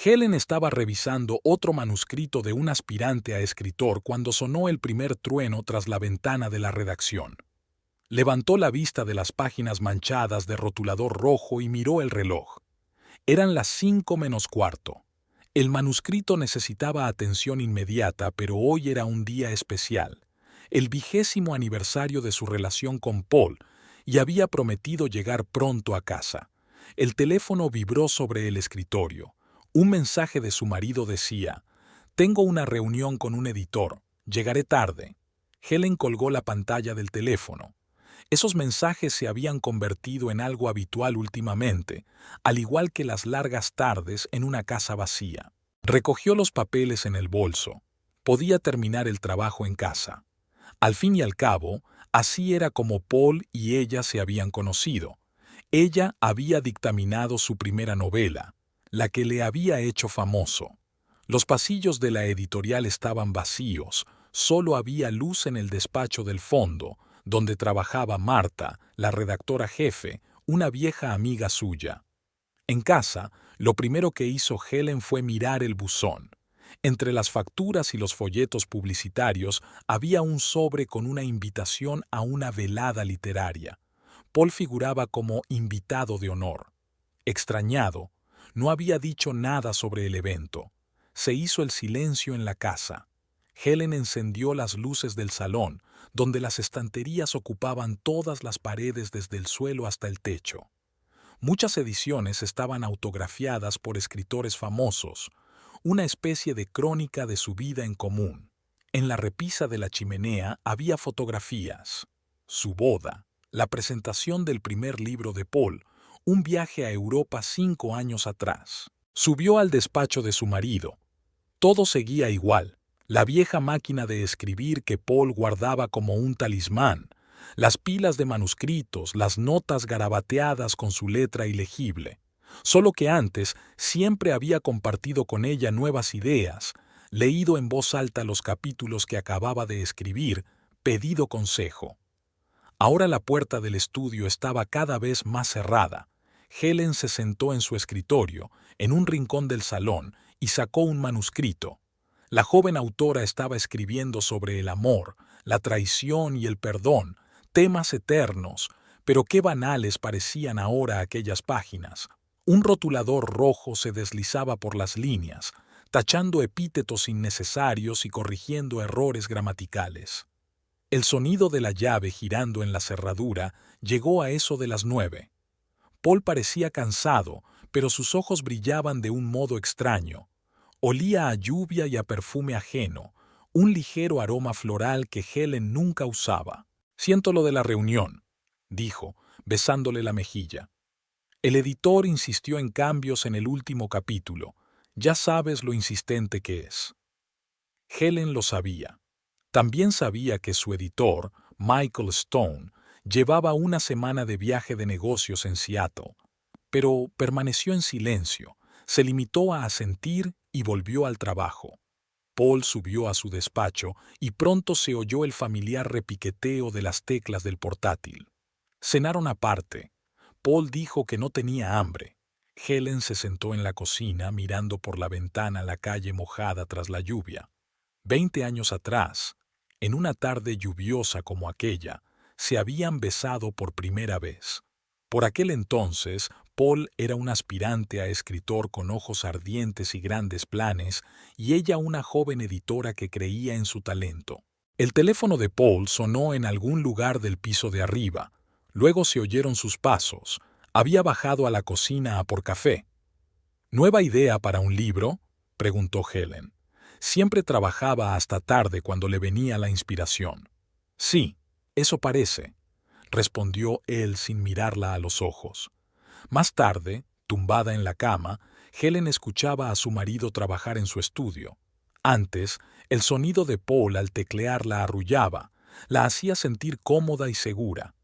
Helen estaba revisando otro manuscrito de un aspirante a escritor cuando sonó el primer trueno tras la ventana de la redacción. Levantó la vista de las páginas manchadas de rotulador rojo y miró el reloj. Eran las 5 menos cuarto. El manuscrito necesitaba atención inmediata, pero hoy era un día especial, el 20º aniversario de su relación con Paul, y había prometido llegar pronto a casa. El teléfono vibró sobre el escritorio. Un mensaje de su marido decía: «Tengo una reunión con un editor. Llegaré tarde». Helen colgó la pantalla del teléfono. Esos mensajes se habían convertido en algo habitual últimamente, al igual que las largas tardes en una casa vacía. Recogió los papeles en el bolso. Podía terminar el trabajo en casa. Al fin y al cabo, así era como Paul y ella se habían conocido. Ella había dictaminado su primera novela, la que le había hecho famoso. Los pasillos de la editorial estaban vacíos, solo había luz en el despacho del fondo, donde trabajaba Marta, la redactora jefe, una vieja amiga suya. En casa, lo primero que hizo Helen fue mirar el buzón. Entre las facturas y los folletos publicitarios había un sobre con una invitación a una velada literaria. Paul figuraba como invitado de honor. Extrañado, no había dicho nada sobre el evento. Se hizo el silencio en la casa. Helen encendió las luces del salón, donde las estanterías ocupaban todas las paredes desde el suelo hasta el techo. Muchas ediciones estaban autografiadas por escritores famosos, una especie de crónica de su vida en común. En la repisa de la chimenea había fotografías. Su boda, la presentación del primer libro de Paul, un viaje a Europa 5 años atrás. Subió al despacho de su marido. Todo seguía igual. La vieja máquina de escribir que Paul guardaba como un talismán, las pilas de manuscritos, las notas garabateadas con su letra ilegible. Solo que antes siempre había compartido con ella nuevas ideas, leído en voz alta los capítulos que acababa de escribir, pedido consejo. Ahora la puerta del estudio estaba cada vez más cerrada. Helen se sentó en su escritorio, en un rincón del salón, y sacó un manuscrito. La joven autora estaba escribiendo sobre el amor, la traición y el perdón, temas eternos, pero qué banales parecían ahora aquellas páginas. Un rotulador rojo se deslizaba por las líneas, tachando epítetos innecesarios y corrigiendo errores gramaticales. El sonido de la llave girando en la cerradura llegó a eso de las 9. Paul parecía cansado, pero sus ojos brillaban de un modo extraño. Olía a lluvia y a perfume ajeno, un ligero aroma floral que Helen nunca usaba. «Siento lo de la reunión», dijo, besándole la mejilla. El editor insistió en cambios en el último capítulo. Ya sabes lo insistente que es. Helen lo sabía. También sabía que su editor, Michael Stone, llevaba una semana de viaje de negocios en Seattle, pero permaneció en silencio, se limitó a asentir y volvió al trabajo. Paul subió a su despacho y pronto se oyó el familiar repiqueteo de las teclas del portátil. Cenaron aparte. Paul dijo que no tenía hambre. Helen se sentó en la cocina mirando por la ventana la calle mojada tras la lluvia. 20 años atrás, en una tarde lluviosa como aquella, se habían besado por primera vez. Por aquel entonces, Paul era un aspirante a escritor con ojos ardientes y grandes planes, y ella una joven editora que creía en su talento. El teléfono de Paul sonó en algún lugar del piso de arriba. Luego se oyeron sus pasos. Había bajado a la cocina a por café. «¿Nueva idea para un libro?», preguntó Helen. Siempre trabajaba hasta tarde cuando le venía la inspiración. «Sí, eso parece», respondió él sin mirarla a los ojos. Más tarde, tumbada en la cama, Helen escuchaba a su marido trabajar en su estudio. Antes, el sonido de Paul al teclear la arrullaba, la hacía sentir cómoda y segura.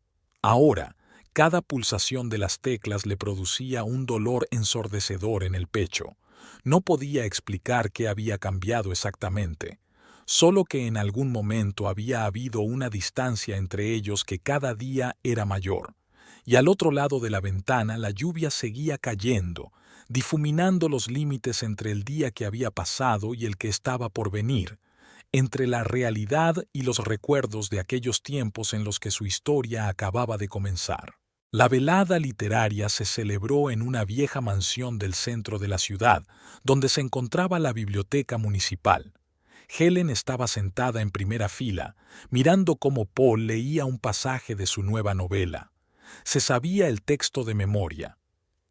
Ahora, cada pulsación de las teclas le producía un dolor ensordecedor en el pecho. No podía explicar qué había cambiado exactamente, solo que en algún momento había habido una distancia entre ellos que cada día era mayor, y al otro lado de la ventana la lluvia seguía cayendo, difuminando los límites entre el día que había pasado y el que estaba por venir, entre la realidad y los recuerdos de aquellos tiempos en los que su historia acababa de comenzar. La velada literaria se celebró en una vieja mansión del centro de la ciudad, donde se encontraba la biblioteca municipal. Helen estaba sentada en primera fila, mirando cómo Paul leía un pasaje de su nueva novela. Se sabía el texto de memoria.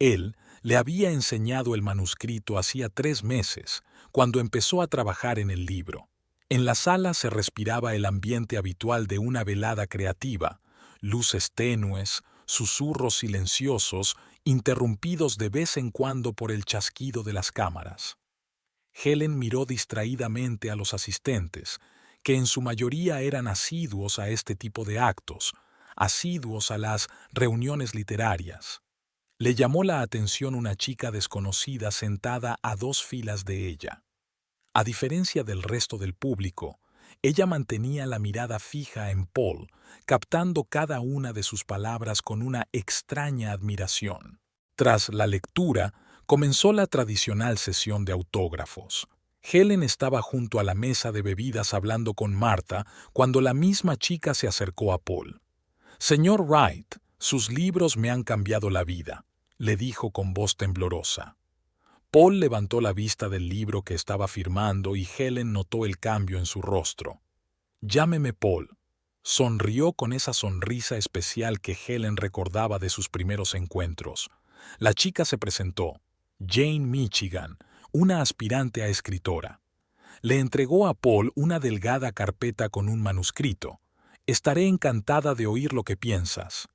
Él le había enseñado el manuscrito hacía 3 meses, cuando empezó a trabajar en el libro. En la sala se respiraba el ambiente habitual de una velada creativa, luces tenues, susurros silenciosos, interrumpidos de vez en cuando por el chasquido de las cámaras. Helen miró distraídamente a los asistentes, que en su mayoría eran asiduos a este tipo de actos, asiduos a las reuniones literarias. Le llamó la atención una chica desconocida sentada a 2 filas de ella. A diferencia del resto del público, ella mantenía la mirada fija en Paul, captando cada una de sus palabras con una extraña admiración. Tras la lectura, comenzó la tradicional sesión de autógrafos. Helen estaba junto a la mesa de bebidas hablando con Martha cuando la misma chica se acercó a Paul. «Señor Wright, sus libros me han cambiado la vida», le dijo con voz temblorosa. Paul levantó la vista del libro que estaba firmando y Helen notó el cambio en su rostro. «Llámeme Paul». Sonrió con esa sonrisa especial que Helen recordaba de sus primeros encuentros. La chica se presentó, Jane Michigan, una aspirante a escritora. Le entregó a Paul una delgada carpeta con un manuscrito. «Estaré encantada de oír lo que piensas».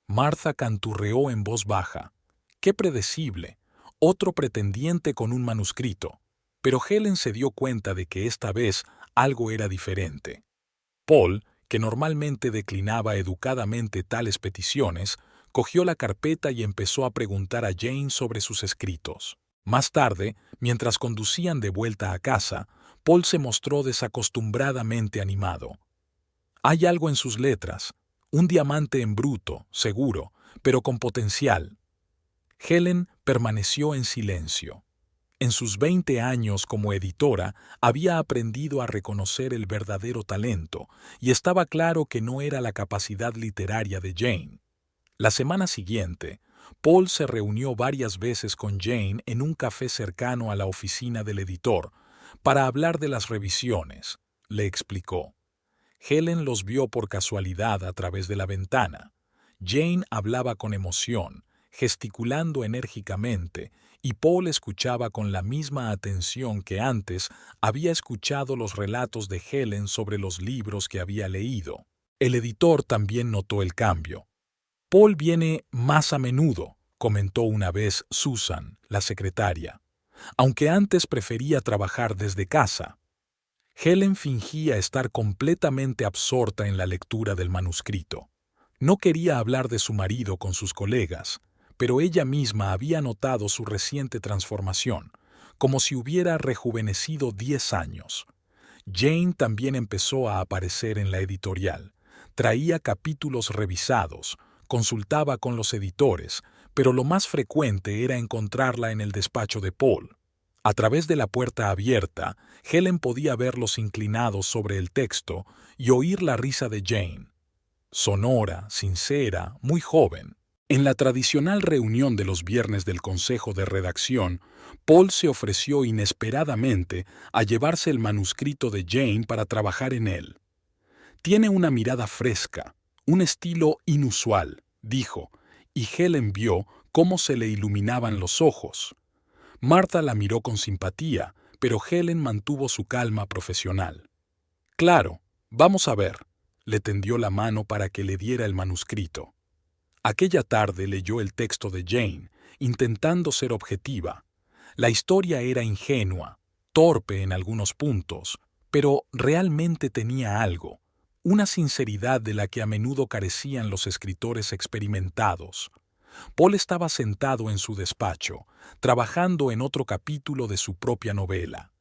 Martha canturreó en voz baja. «Qué predecible. Otro pretendiente con un manuscrito». Pero Helen se dio cuenta de que esta vez algo era diferente. Paul, que normalmente declinaba educadamente tales peticiones, cogió la carpeta y empezó a preguntar a Jane sobre sus escritos. Más tarde, mientras conducían de vuelta a casa, Paul se mostró desacostumbradamente animado. «Hay algo en sus letras, un diamante en bruto, seguro, pero con potencial». Helen permaneció en silencio. En sus 20 años como editora había aprendido a reconocer el verdadero talento y estaba claro que no era la capacidad literaria de Jane. La semana siguiente, Paul se reunió varias veces con Jane en un café cercano a la oficina del editor para hablar de las revisiones, le explicó. Helen los vio por casualidad a través de la ventana. Jane hablaba con emoción, gesticulando enérgicamente, y Paul escuchaba con la misma atención que antes había escuchado los relatos de Helen sobre los libros que había leído. El editor también notó el cambio. «Paul viene más a menudo», comentó una vez Susan, la secretaria, «aunque antes prefería trabajar desde casa». Helen fingía estar completamente absorta en la lectura del manuscrito. No quería hablar de su marido con sus colegas, pero ella misma había notado su reciente transformación, como si hubiera rejuvenecido 10 años. Jane también empezó a aparecer en la editorial. Traía capítulos revisados, consultaba con los editores, pero lo más frecuente era encontrarla en el despacho de Paul. A través de la puerta abierta, Helen podía verlos inclinados sobre el texto y oír la risa de Jane. Sonora, sincera, muy joven. En la tradicional reunión de los viernes del consejo de redacción, Paul se ofreció inesperadamente a llevarse el manuscrito de Jane para trabajar en él. «Tiene una mirada fresca, un estilo inusual», dijo, y Helen vio cómo se le iluminaban los ojos. Martha la miró con simpatía, pero Helen mantuvo su calma profesional. «Claro, vamos a ver», le tendió la mano para que le diera el manuscrito. Aquella tarde leyó el texto de Jane, intentando ser objetiva. La historia era ingenua, torpe en algunos puntos, pero realmente tenía algo, una sinceridad de la que a menudo carecían los escritores experimentados. Paul estaba sentado en su despacho, trabajando en otro capítulo de su propia novela.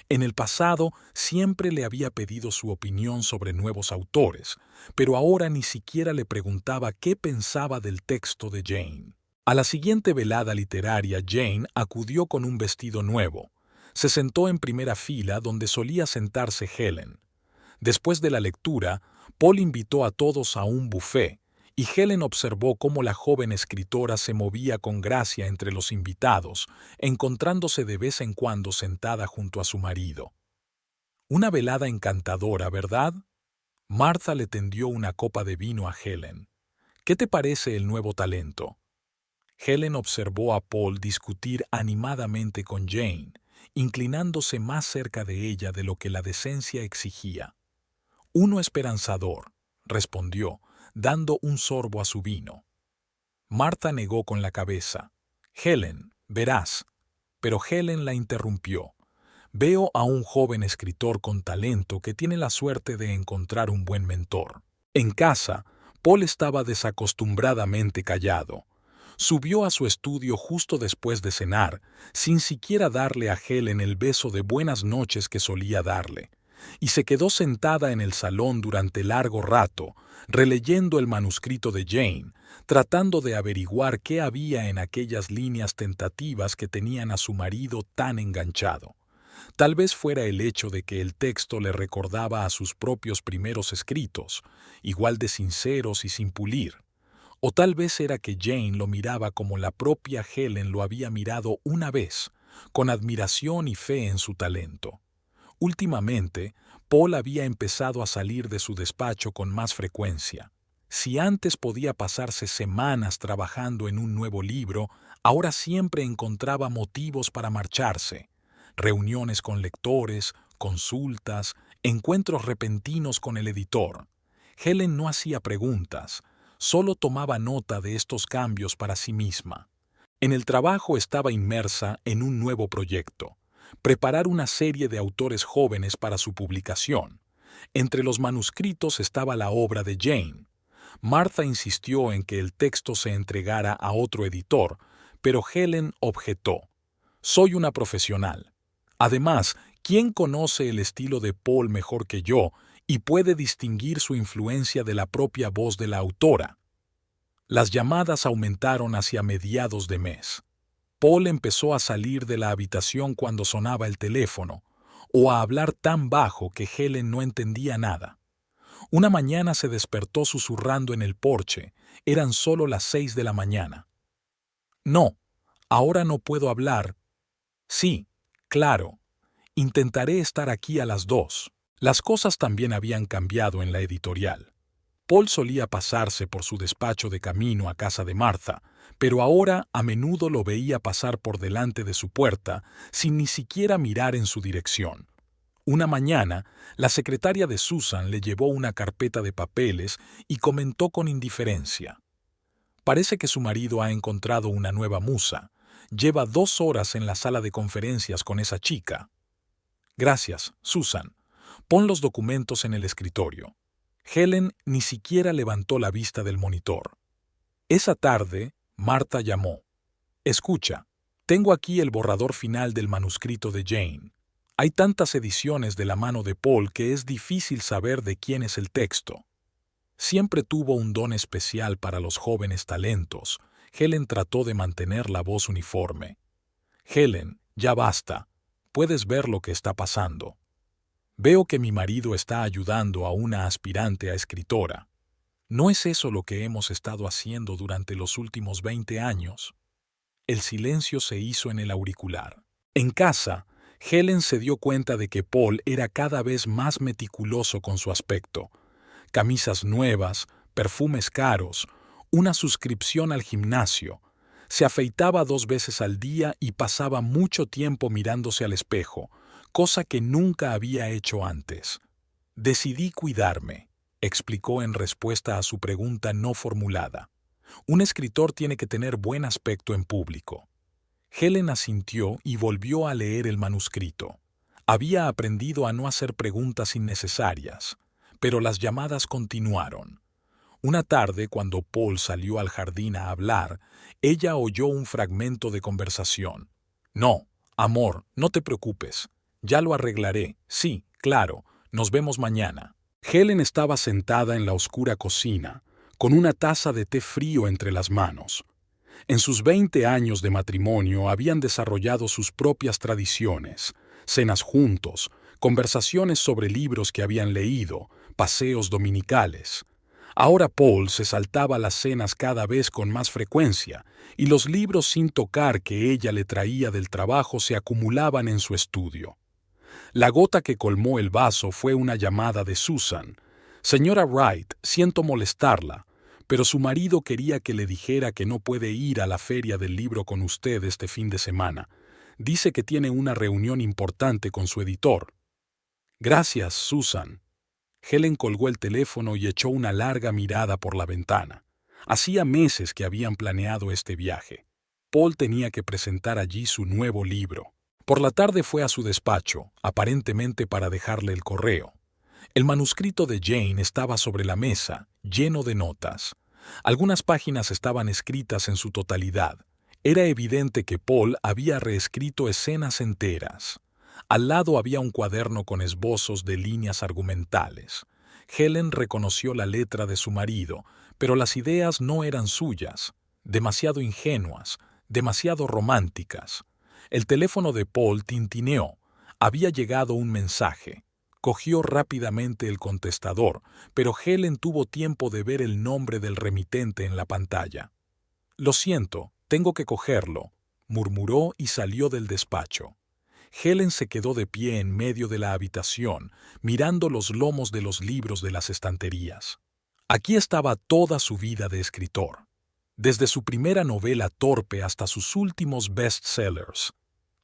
En el pasado siempre le había pedido su opinión sobre nuevos autores, pero ahora ni siquiera le preguntaba qué pensaba del texto de Jane. A la siguiente velada literaria, Jane acudió con un vestido nuevo. Se sentó en primera fila donde solía sentarse Helen. Después de la lectura, Paul invitó a todos a un buffet, y Helen observó cómo la joven escritora se movía con gracia entre los invitados, encontrándose de vez en cuando sentada junto a su marido. Una velada encantadora, ¿verdad? Martha le tendió una copa de vino a Helen. ¿Qué te parece el nuevo talento? Helen observó a Paul discutir animadamente con Jane, inclinándose más cerca de ella de lo que la decencia exigía. Uno esperanzador, respondió, dando un sorbo a su vino. Martha negó con la cabeza. Helen, verás. Pero Helen la interrumpió. Veo a un joven escritor con talento que tiene la suerte de encontrar un buen mentor. En casa, Paul estaba desacostumbradamente callado. Subió a su estudio justo después de cenar, sin siquiera darle a Helen el beso de buenas noches que solía darle, y se quedó sentada en el salón durante largo rato, releyendo el manuscrito de Jane, tratando de averiguar qué había en aquellas líneas tentativas que tenían a su marido tan enganchado. Tal vez fuera el hecho de que el texto le recordaba a sus propios primeros escritos, igual de sinceros y sin pulir. O tal vez era que Jane lo miraba como la propia Helen lo había mirado una vez, con admiración y fe en su talento. Últimamente, Paul había empezado a salir de su despacho con más frecuencia. Si antes podía pasarse semanas trabajando en un nuevo libro, ahora siempre encontraba motivos para marcharse. Reuniones con lectores, consultas, encuentros repentinos con el editor. Helen no hacía preguntas, solo tomaba nota de estos cambios para sí misma. En el trabajo estaba inmersa en un nuevo proyecto: preparar una serie de autores jóvenes para su publicación. Entre los manuscritos estaba la obra de Jane. Martha insistió en que el texto se entregara a otro editor, pero Helen objetó. Soy una profesional. Además, ¿quién conoce el estilo de Paul mejor que yo y puede distinguir su influencia de la propia voz de la autora? Las llamadas aumentaron hacia mediados de mes. Paul empezó a salir de la habitación cuando sonaba el teléfono, o a hablar tan bajo que Helen no entendía nada. Una mañana se despertó susurrando en el porche. Eran solo las 6 de la mañana. No, ahora no puedo hablar. Sí, claro. Intentaré estar aquí a las 2. Las cosas también habían cambiado en la editorial. Paul solía pasarse por su despacho de camino a casa de Martha, pero ahora a menudo lo veía pasar por delante de su puerta sin ni siquiera mirar en su dirección. Una mañana, la secretaria de Susan le llevó una carpeta de papeles y comentó con indiferencia. Parece que su marido ha encontrado una nueva musa. Lleva 2 horas en la sala de conferencias con esa chica. Gracias, Susan. Pon los documentos en el escritorio. Helen ni siquiera levantó la vista del monitor. Esa tarde, Martha llamó. Escucha, tengo aquí el borrador final del manuscrito de Jane. Hay tantas ediciones de la mano de Paul que es difícil saber de quién es el texto. Siempre tuvo un don especial para los jóvenes talentos. Helen trató de mantener la voz uniforme. Helen, ya basta. Puedes ver lo que está pasando. Veo que mi marido está ayudando a una aspirante a escritora. ¿No es eso lo que hemos estado haciendo durante los últimos 20 años? El silencio se hizo en el auricular. En casa, Helen se dio cuenta de que Paul era cada vez más meticuloso con su aspecto. Camisas nuevas, perfumes caros, una suscripción al gimnasio. Se afeitaba 2 veces al día y pasaba mucho tiempo mirándose al espejo, cosa que nunca había hecho antes. Decidí cuidarme, explicó en respuesta a su pregunta no formulada. Un escritor tiene que tener buen aspecto en público. Helen asintió y volvió a leer el manuscrito. Había aprendido a no hacer preguntas innecesarias, pero las llamadas continuaron. Una tarde, cuando Paul salió al jardín a hablar, ella oyó un fragmento de conversación. No, amor, no te preocupes. Ya lo arreglaré. Sí, claro. Nos vemos mañana. Helen estaba sentada en la oscura cocina, con una taza de té frío entre las manos. En sus 20 años de matrimonio habían desarrollado sus propias tradiciones, cenas juntos, conversaciones sobre libros que habían leído, paseos dominicales. Ahora Paul se saltaba las cenas cada vez con más frecuencia, y los libros sin tocar que ella le traía del trabajo se acumulaban en su estudio. La gota que colmó el vaso fue una llamada de Susan. Señora Wright, siento molestarla, pero su marido quería que le dijera que no puede ir a la feria del libro con usted este fin de semana. Dice que tiene una reunión importante con su editor. Gracias, Susan. Helen colgó el teléfono y echó una larga mirada por la ventana. Hacía meses que habían planeado este viaje. Paul tenía que presentar allí su nuevo libro. Por la tarde fue a su despacho, aparentemente para dejarle el correo. El manuscrito de Jane estaba sobre la mesa, lleno de notas. Algunas páginas estaban escritas en su totalidad. Era evidente que Paul había reescrito escenas enteras. Al lado había un cuaderno con esbozos de líneas argumentales. Helen reconoció la letra de su marido, pero las ideas no eran suyas. Demasiado ingenuas, demasiado románticas. El teléfono de Paul tintineó. Había llegado un mensaje. Cogió rápidamente el contestador, pero Helen tuvo tiempo de ver el nombre del remitente en la pantalla. «Lo siento, tengo que cogerlo», murmuró y salió del despacho. Helen se quedó de pie en medio de la habitación, mirando los lomos de los libros de las estanterías. Aquí estaba toda su vida de escritor, desde su primera novela torpe hasta sus últimos bestsellers.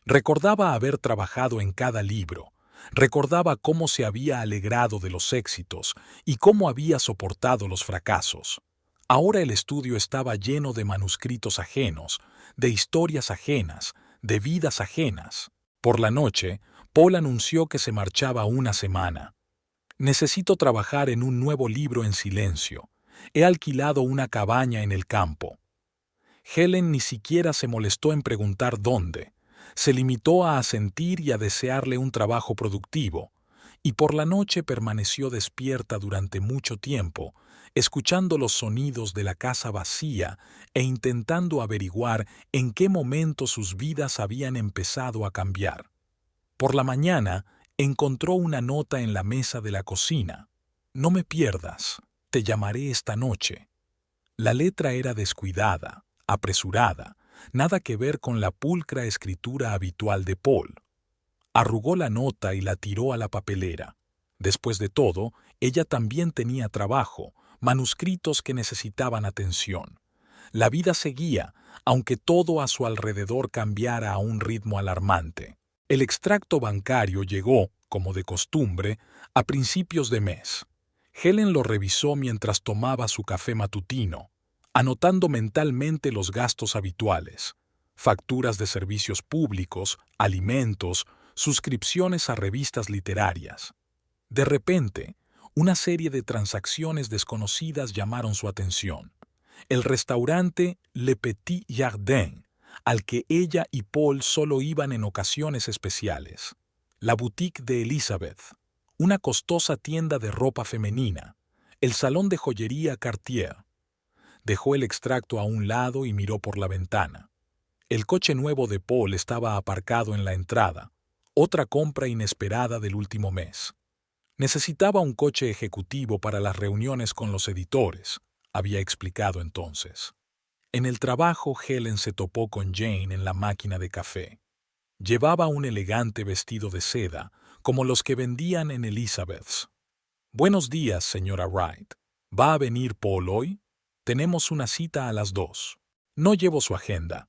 Recordaba haber trabajado en cada libro, recordaba cómo se había alegrado de los éxitos y cómo había soportado los fracasos. Ahora el estudio estaba lleno de manuscritos ajenos, de historias ajenas, de vidas ajenas. Por la noche, Paul anunció que se marchaba una semana. «Necesito trabajar en un nuevo libro en silencio. He alquilado una cabaña en el campo». Helen ni siquiera se molestó en preguntar dónde. Se limitó a asentir y a desearle un trabajo productivo, y por la noche permaneció despierta durante mucho tiempo, escuchando los sonidos de la casa vacía e intentando averiguar en qué momento sus vidas habían empezado a cambiar. Por la mañana, encontró una nota en la mesa de la cocina. «No me pierdas, te llamaré esta noche». La letra era descuidada, apresurada, nada que ver con la pulcra escritura habitual de Paul. Arrugó la nota y la tiró a la papelera. Después de todo, ella también tenía trabajo, manuscritos que necesitaban atención. La vida seguía, aunque todo a su alrededor cambiara a un ritmo alarmante. El extracto bancario llegó, como de costumbre, a principios de mes. Helen lo revisó mientras tomaba su café matutino, anotando mentalmente los gastos habituales, facturas de servicios públicos, alimentos, suscripciones a revistas literarias. De repente, una serie de transacciones desconocidas llamaron su atención. El restaurante Le Petit Jardin, al que ella y Paul solo iban en ocasiones especiales. La boutique de Elizabeth, una costosa tienda de ropa femenina. El salón de joyería Cartier. Dejó el extracto a un lado y miró por la ventana. El coche nuevo de Paul estaba aparcado en la entrada, otra compra inesperada del último mes. Necesitaba un coche ejecutivo para las reuniones con los editores, había explicado entonces. En el trabajo, Helen se topó con Jane en la máquina de café. Llevaba un elegante vestido de seda, como los que vendían en Elizabeth's. «Buenos días, señora Wright. ¿Va a venir Paul hoy? Tenemos una cita a las 2. No llevo su agenda».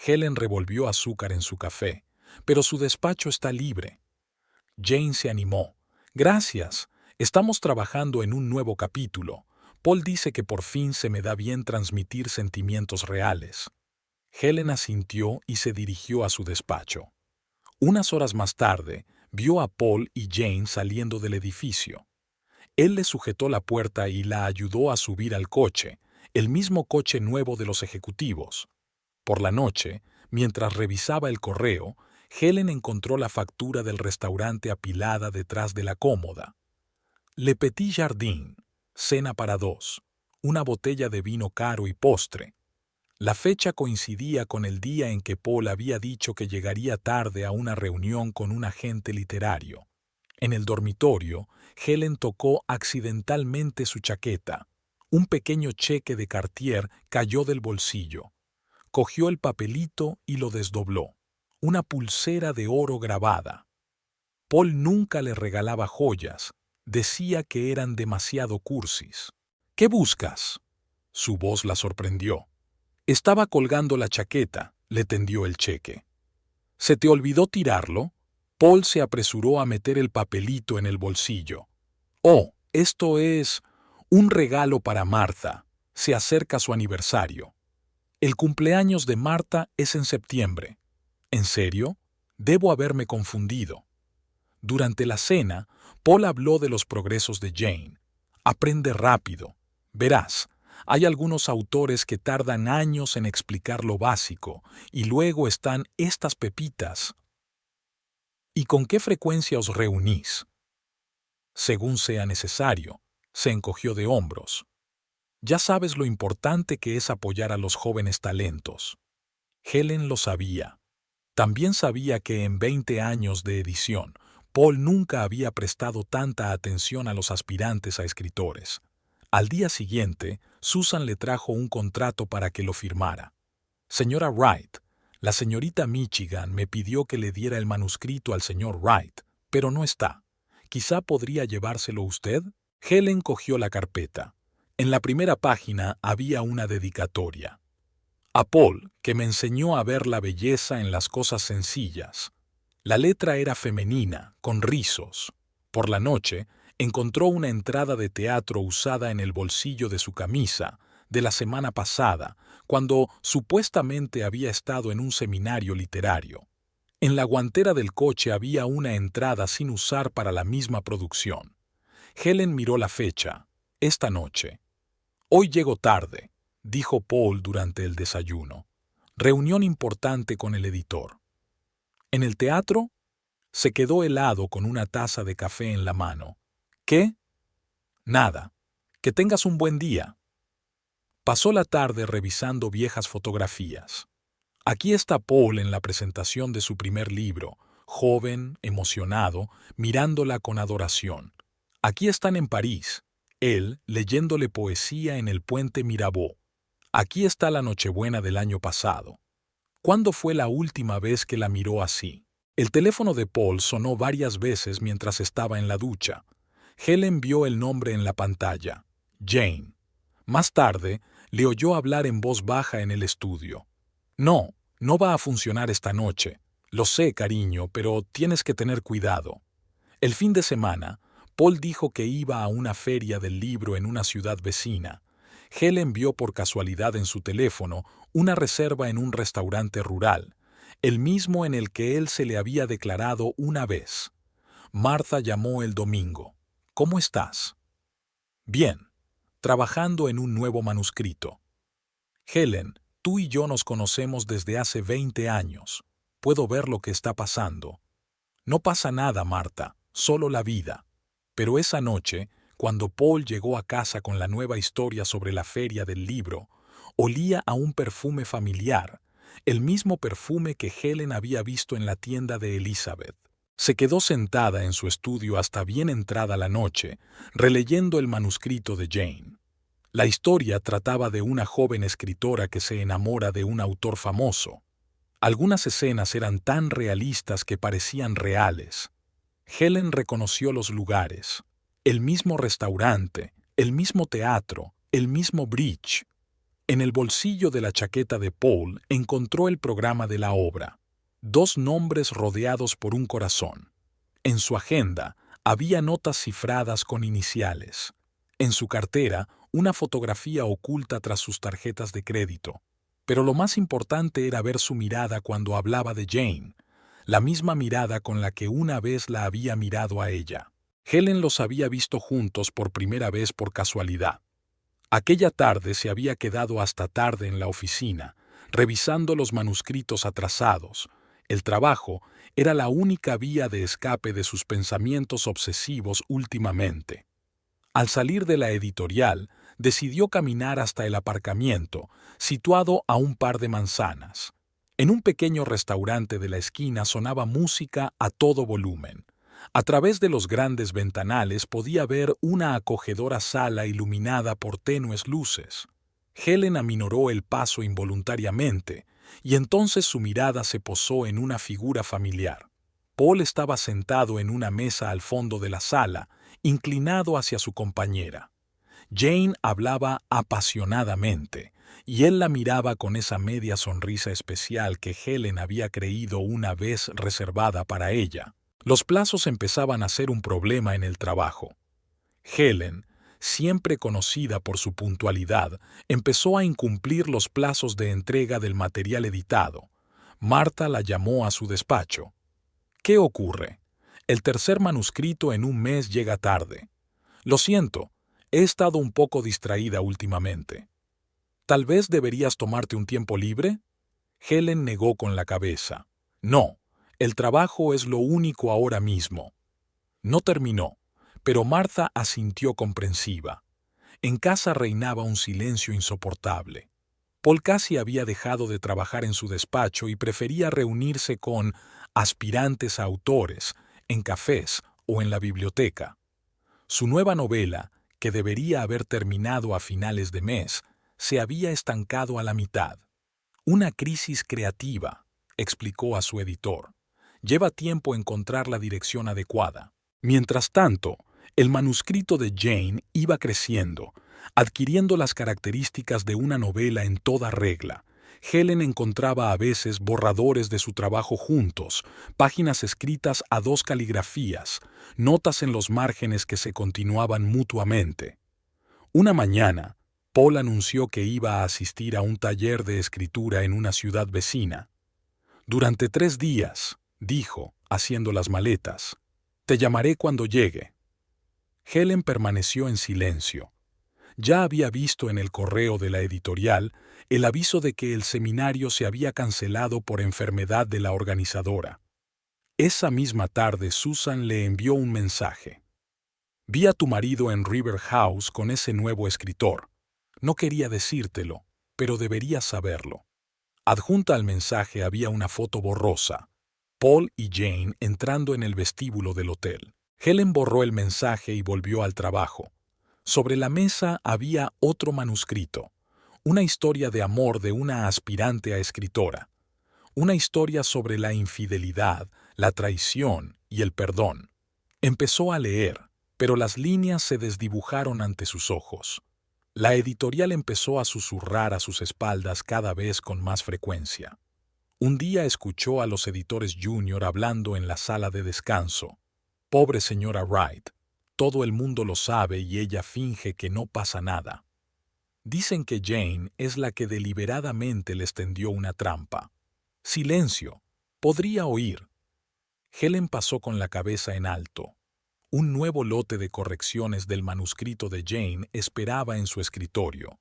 Helen revolvió azúcar en su café, «pero su despacho está libre». Jane se animó. «Gracias. Estamos trabajando en un nuevo capítulo. Paul dice que por fin se me da bien transmitir sentimientos reales». Helen asintió y se dirigió a su despacho. Unas horas más tarde, vio a Paul y Jane saliendo del edificio. Él le sujetó la puerta y la ayudó a subir al coche, el mismo coche nuevo de los ejecutivos. Por la noche, mientras revisaba el correo, Helen encontró la factura del restaurante apilada detrás de la cómoda. Le Petit Jardin, cena para dos, una botella de vino caro y postre. La fecha coincidía con el día en que Paul había dicho que llegaría tarde a una reunión con un agente literario. En el dormitorio, Helen tocó accidentalmente su chaqueta. Un pequeño cheque de Cartier cayó del bolsillo. Cogió el papelito y lo desdobló. Una pulsera de oro grabada. Paul nunca le regalaba joyas. Decía que eran demasiado cursis. ¿Qué buscas? Su voz la sorprendió. Estaba colgando la chaqueta, le tendió el cheque. ¿Se te olvidó tirarlo? Paul se apresuró a meter el papelito en el bolsillo. Oh, esto es un regalo para Martha. Se acerca su aniversario. El cumpleaños de Martha es en septiembre. ¿En serio? Debo haberme confundido. Durante la cena, Paul habló de los progresos de Jane. Aprende rápido. Verás, hay algunos autores que tardan años en explicar lo básico, y luego están estas pepitas. ¿Y con qué frecuencia os reunís? Según sea necesario, se encogió de hombros. Ya sabes lo importante que es apoyar a los jóvenes talentos. Helen lo sabía. También sabía que en 20 años de edición, Paul nunca había prestado tanta atención a los aspirantes a escritores. Al día siguiente, Susan le trajo un contrato para que lo firmara. Señora Wright, la señorita Michigan me pidió que le diera el manuscrito al señor Wright, pero no está. ¿Quizá podría llevárselo usted? Helen cogió la carpeta. En la primera página había una dedicatoria. A Paul, que me enseñó a ver la belleza en las cosas sencillas. La letra era femenina, con rizos. Por la noche, encontró una entrada de teatro usada en el bolsillo de su camisa de la semana pasada, cuando supuestamente había estado en un seminario literario. En la guantera del coche había una entrada sin usar para la misma producción. Helen miró la fecha. Esta noche. Hoy llego tarde, dijo Paul durante el desayuno. Reunión importante con el editor. En el teatro, se quedó helado con una taza de café en la mano. ¿Qué? Nada. Que tengas un buen día. Pasó la tarde revisando viejas fotografías. Aquí está Paul en la presentación de su primer libro, joven, emocionado, mirándola con adoración. Aquí están en París, él leyéndole poesía en el puente Mirabeau. Aquí está la Nochebuena del año pasado. ¿Cuándo fue la última vez que la miró así? El teléfono de Paul sonó varias veces mientras estaba en la ducha. Helen vio el nombre en la pantalla, Jane. Más tarde, le oyó hablar en voz baja en el estudio. No, no va a funcionar esta noche. Lo sé, cariño, pero tienes que tener cuidado. El fin de semana, Paul dijo que iba a una feria del libro en una ciudad vecina. Helen vio por casualidad en su teléfono una reserva en un restaurante rural, el mismo en el que él se le había declarado una vez. Martha llamó el domingo. ¿Cómo estás? Bien, trabajando en un nuevo manuscrito. Helen, tú y yo nos conocemos desde hace 20 años. Puedo ver lo que está pasando. No pasa nada, Martha, solo la vida. Pero esa noche, cuando Paul llegó a casa con la nueva historia sobre la feria del libro, olía a un perfume familiar, el mismo perfume que Helen había visto en la tienda de Elizabeth. Se quedó sentada en su estudio hasta bien entrada la noche, releyendo el manuscrito de Jane. La historia trataba de una joven escritora que se enamora de un autor famoso. Algunas escenas eran tan realistas que parecían reales. Helen reconoció los lugares, el mismo restaurante, el mismo teatro, el mismo bridge. En el bolsillo de la chaqueta de Paul encontró el programa de la obra, 2 nombres rodeados por un corazón. En su agenda había notas cifradas con iniciales. En su cartera, una fotografía oculta tras sus tarjetas de crédito. Pero lo más importante era ver su mirada cuando hablaba de Jane, la misma mirada con la que una vez la había mirado a ella. Helen los había visto juntos por primera vez por casualidad. Aquella tarde se había quedado hasta tarde en la oficina, revisando los manuscritos atrasados. El trabajo era la única vía de escape de sus pensamientos obsesivos últimamente. Al salir de la editorial, decidió caminar hasta el aparcamiento, situado a un par de manzanas. En un pequeño restaurante de la esquina sonaba música a todo volumen. A través de los grandes ventanales podía ver una acogedora sala iluminada por tenues luces. Helen aminoró el paso involuntariamente, y entonces su mirada se posó en una figura familiar. Paul estaba sentado en una mesa al fondo de la sala, inclinado hacia su compañera. Jane hablaba apasionadamente, y él la miraba con esa media sonrisa especial que Helen había creído una vez reservada para ella. Los plazos empezaban a ser un problema en el trabajo. Helen, siempre conocida por su puntualidad, empezó a incumplir los plazos de entrega del material editado. Marta la llamó a su despacho. ¿Qué ocurre? El tercer manuscrito en un mes llega tarde. Lo siento, he estado un poco distraída últimamente. ¿Tal vez deberías tomarte un tiempo libre? Helen negó con la cabeza. No, el trabajo es lo único ahora mismo. No terminó, pero Martha asintió comprensiva. En casa reinaba un silencio insoportable. Paul casi había dejado de trabajar en su despacho y prefería reunirse con aspirantes a autores, en cafés o en la biblioteca. Su nueva novela, que debería haber terminado a finales de mes, se había estancado a la mitad. Una crisis creativa, explicó a su editor. Lleva tiempo encontrar la dirección adecuada. Mientras tanto, el manuscrito de Jane iba creciendo, adquiriendo las características de una novela en toda regla. Helen encontraba a veces borradores de su trabajo juntos, páginas escritas a dos caligrafías, notas en los márgenes que se continuaban mutuamente. Una mañana, Paul anunció que iba a asistir a un taller de escritura en una ciudad vecina. «Durante 3 días», dijo, haciendo las maletas. «Te llamaré cuando llegue». Helen permaneció en silencio. Ya había visto en el correo de la editorial el aviso de que el seminario se había cancelado por enfermedad de la organizadora. Esa misma tarde Susan le envió un mensaje. «Vi a tu marido en River House con ese nuevo escritor. No quería decírtelo, pero deberías saberlo». Adjunta al mensaje había una foto borrosa. Paul y Jane entrando en el vestíbulo del hotel. Helen borró el mensaje y volvió al trabajo. Sobre la mesa había otro manuscrito, una historia de amor de una aspirante a escritora, una historia sobre la infidelidad, la traición y el perdón. Empezó a leer, pero las líneas se desdibujaron ante sus ojos. La editorial empezó a susurrar a sus espaldas cada vez con más frecuencia. Un día escuchó a los editores junior hablando en la sala de descanso. «Pobre señora Wright, todo el mundo lo sabe y ella finge que no pasa nada. Dicen que Jane es la que deliberadamente les tendió una trampa. Silencio, podría oír». Helen pasó con la cabeza en alto. Un nuevo lote de correcciones del manuscrito de Jane esperaba en su escritorio.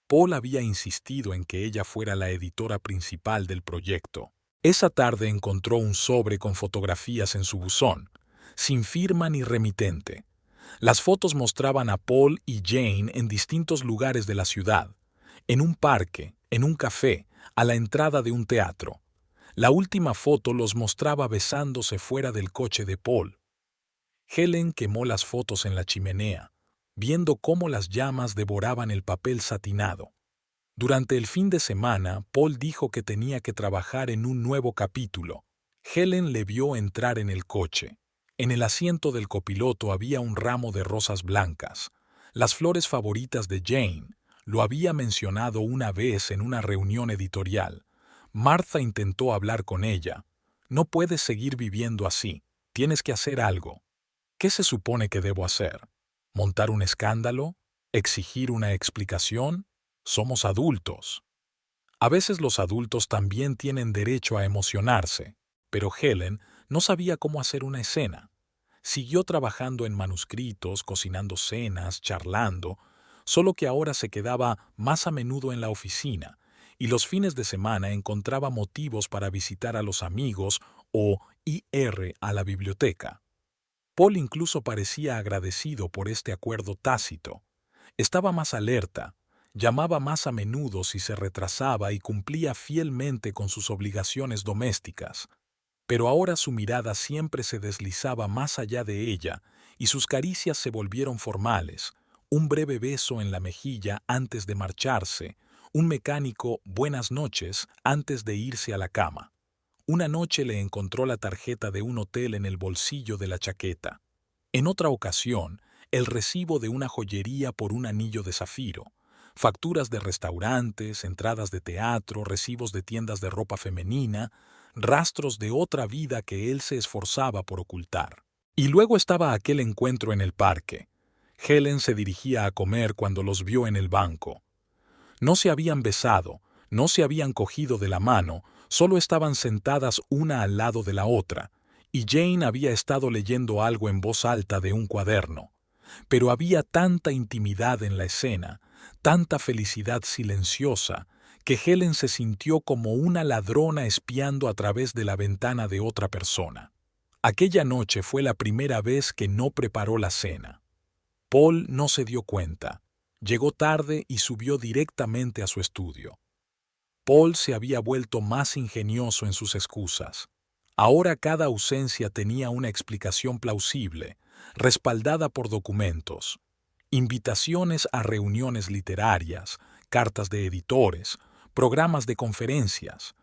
Paul había insistido en que ella fuera la editora principal del proyecto. Esa tarde encontró un sobre con fotografías en su buzón, sin firma ni remitente. Las fotos mostraban a Paul y Jane en distintos lugares de la ciudad, en un parque, en un café, a la entrada de un teatro. La última foto los mostraba besándose fuera del coche de Paul. Helen quemó las fotos en la chimenea, viendo cómo las llamas devoraban el papel satinado. Durante el fin de semana, Paul dijo que tenía que trabajar en un nuevo capítulo. Helen le vio entrar en el coche. En el asiento del copiloto había un ramo de rosas blancas, las flores favoritas de Jane. Lo había mencionado una vez en una reunión editorial. Martha intentó hablar con ella. «No puedes seguir viviendo así. Tienes que hacer algo». «¿Qué se supone que debo hacer? ¿Montar un escándalo? ¿Exigir una explicación? Somos adultos». A veces los adultos también tienen derecho a emocionarse, pero Helen no sabía cómo hacer una escena. Siguió trabajando en manuscritos, cocinando cenas, charlando, solo que ahora se quedaba más a menudo en la oficina, y los fines de semana encontraba motivos para visitar a los amigos o ir a la biblioteca. Paul incluso parecía agradecido por este acuerdo tácito. Estaba más alerta, llamaba más a menudo si se retrasaba y cumplía fielmente con sus obligaciones domésticas. Pero ahora su mirada siempre se deslizaba más allá de ella y sus caricias se volvieron formales, un breve beso en la mejilla antes de marcharse, un mecánico buenas noches antes de irse a la cama. Una noche le encontró la tarjeta de un hotel en el bolsillo de la chaqueta. En otra ocasión, el recibo de una joyería por un anillo de zafiro, facturas de restaurantes, entradas de teatro, recibos de tiendas de ropa femenina, rastros de otra vida que él se esforzaba por ocultar. Y luego estaba aquel encuentro en el parque. Helen se dirigía a comer cuando los vio en el banco. No se habían besado, no se habían cogido de la mano, solo estaban sentadas una al lado de la otra, y Jane había estado leyendo algo en voz alta de un cuaderno. Pero había tanta intimidad en la escena, tanta felicidad silenciosa, que Helen se sintió como una ladrona espiando a través de la ventana de otra persona. Aquella noche fue la primera vez que no preparó la cena. Paul no se dio cuenta. Llegó tarde y subió directamente a su estudio. Paul se había vuelto más ingenioso en sus excusas. Ahora cada ausencia tenía una explicación plausible, respaldada por documentos. Invitaciones a reuniones literarias, cartas de editores, programas de conferencias.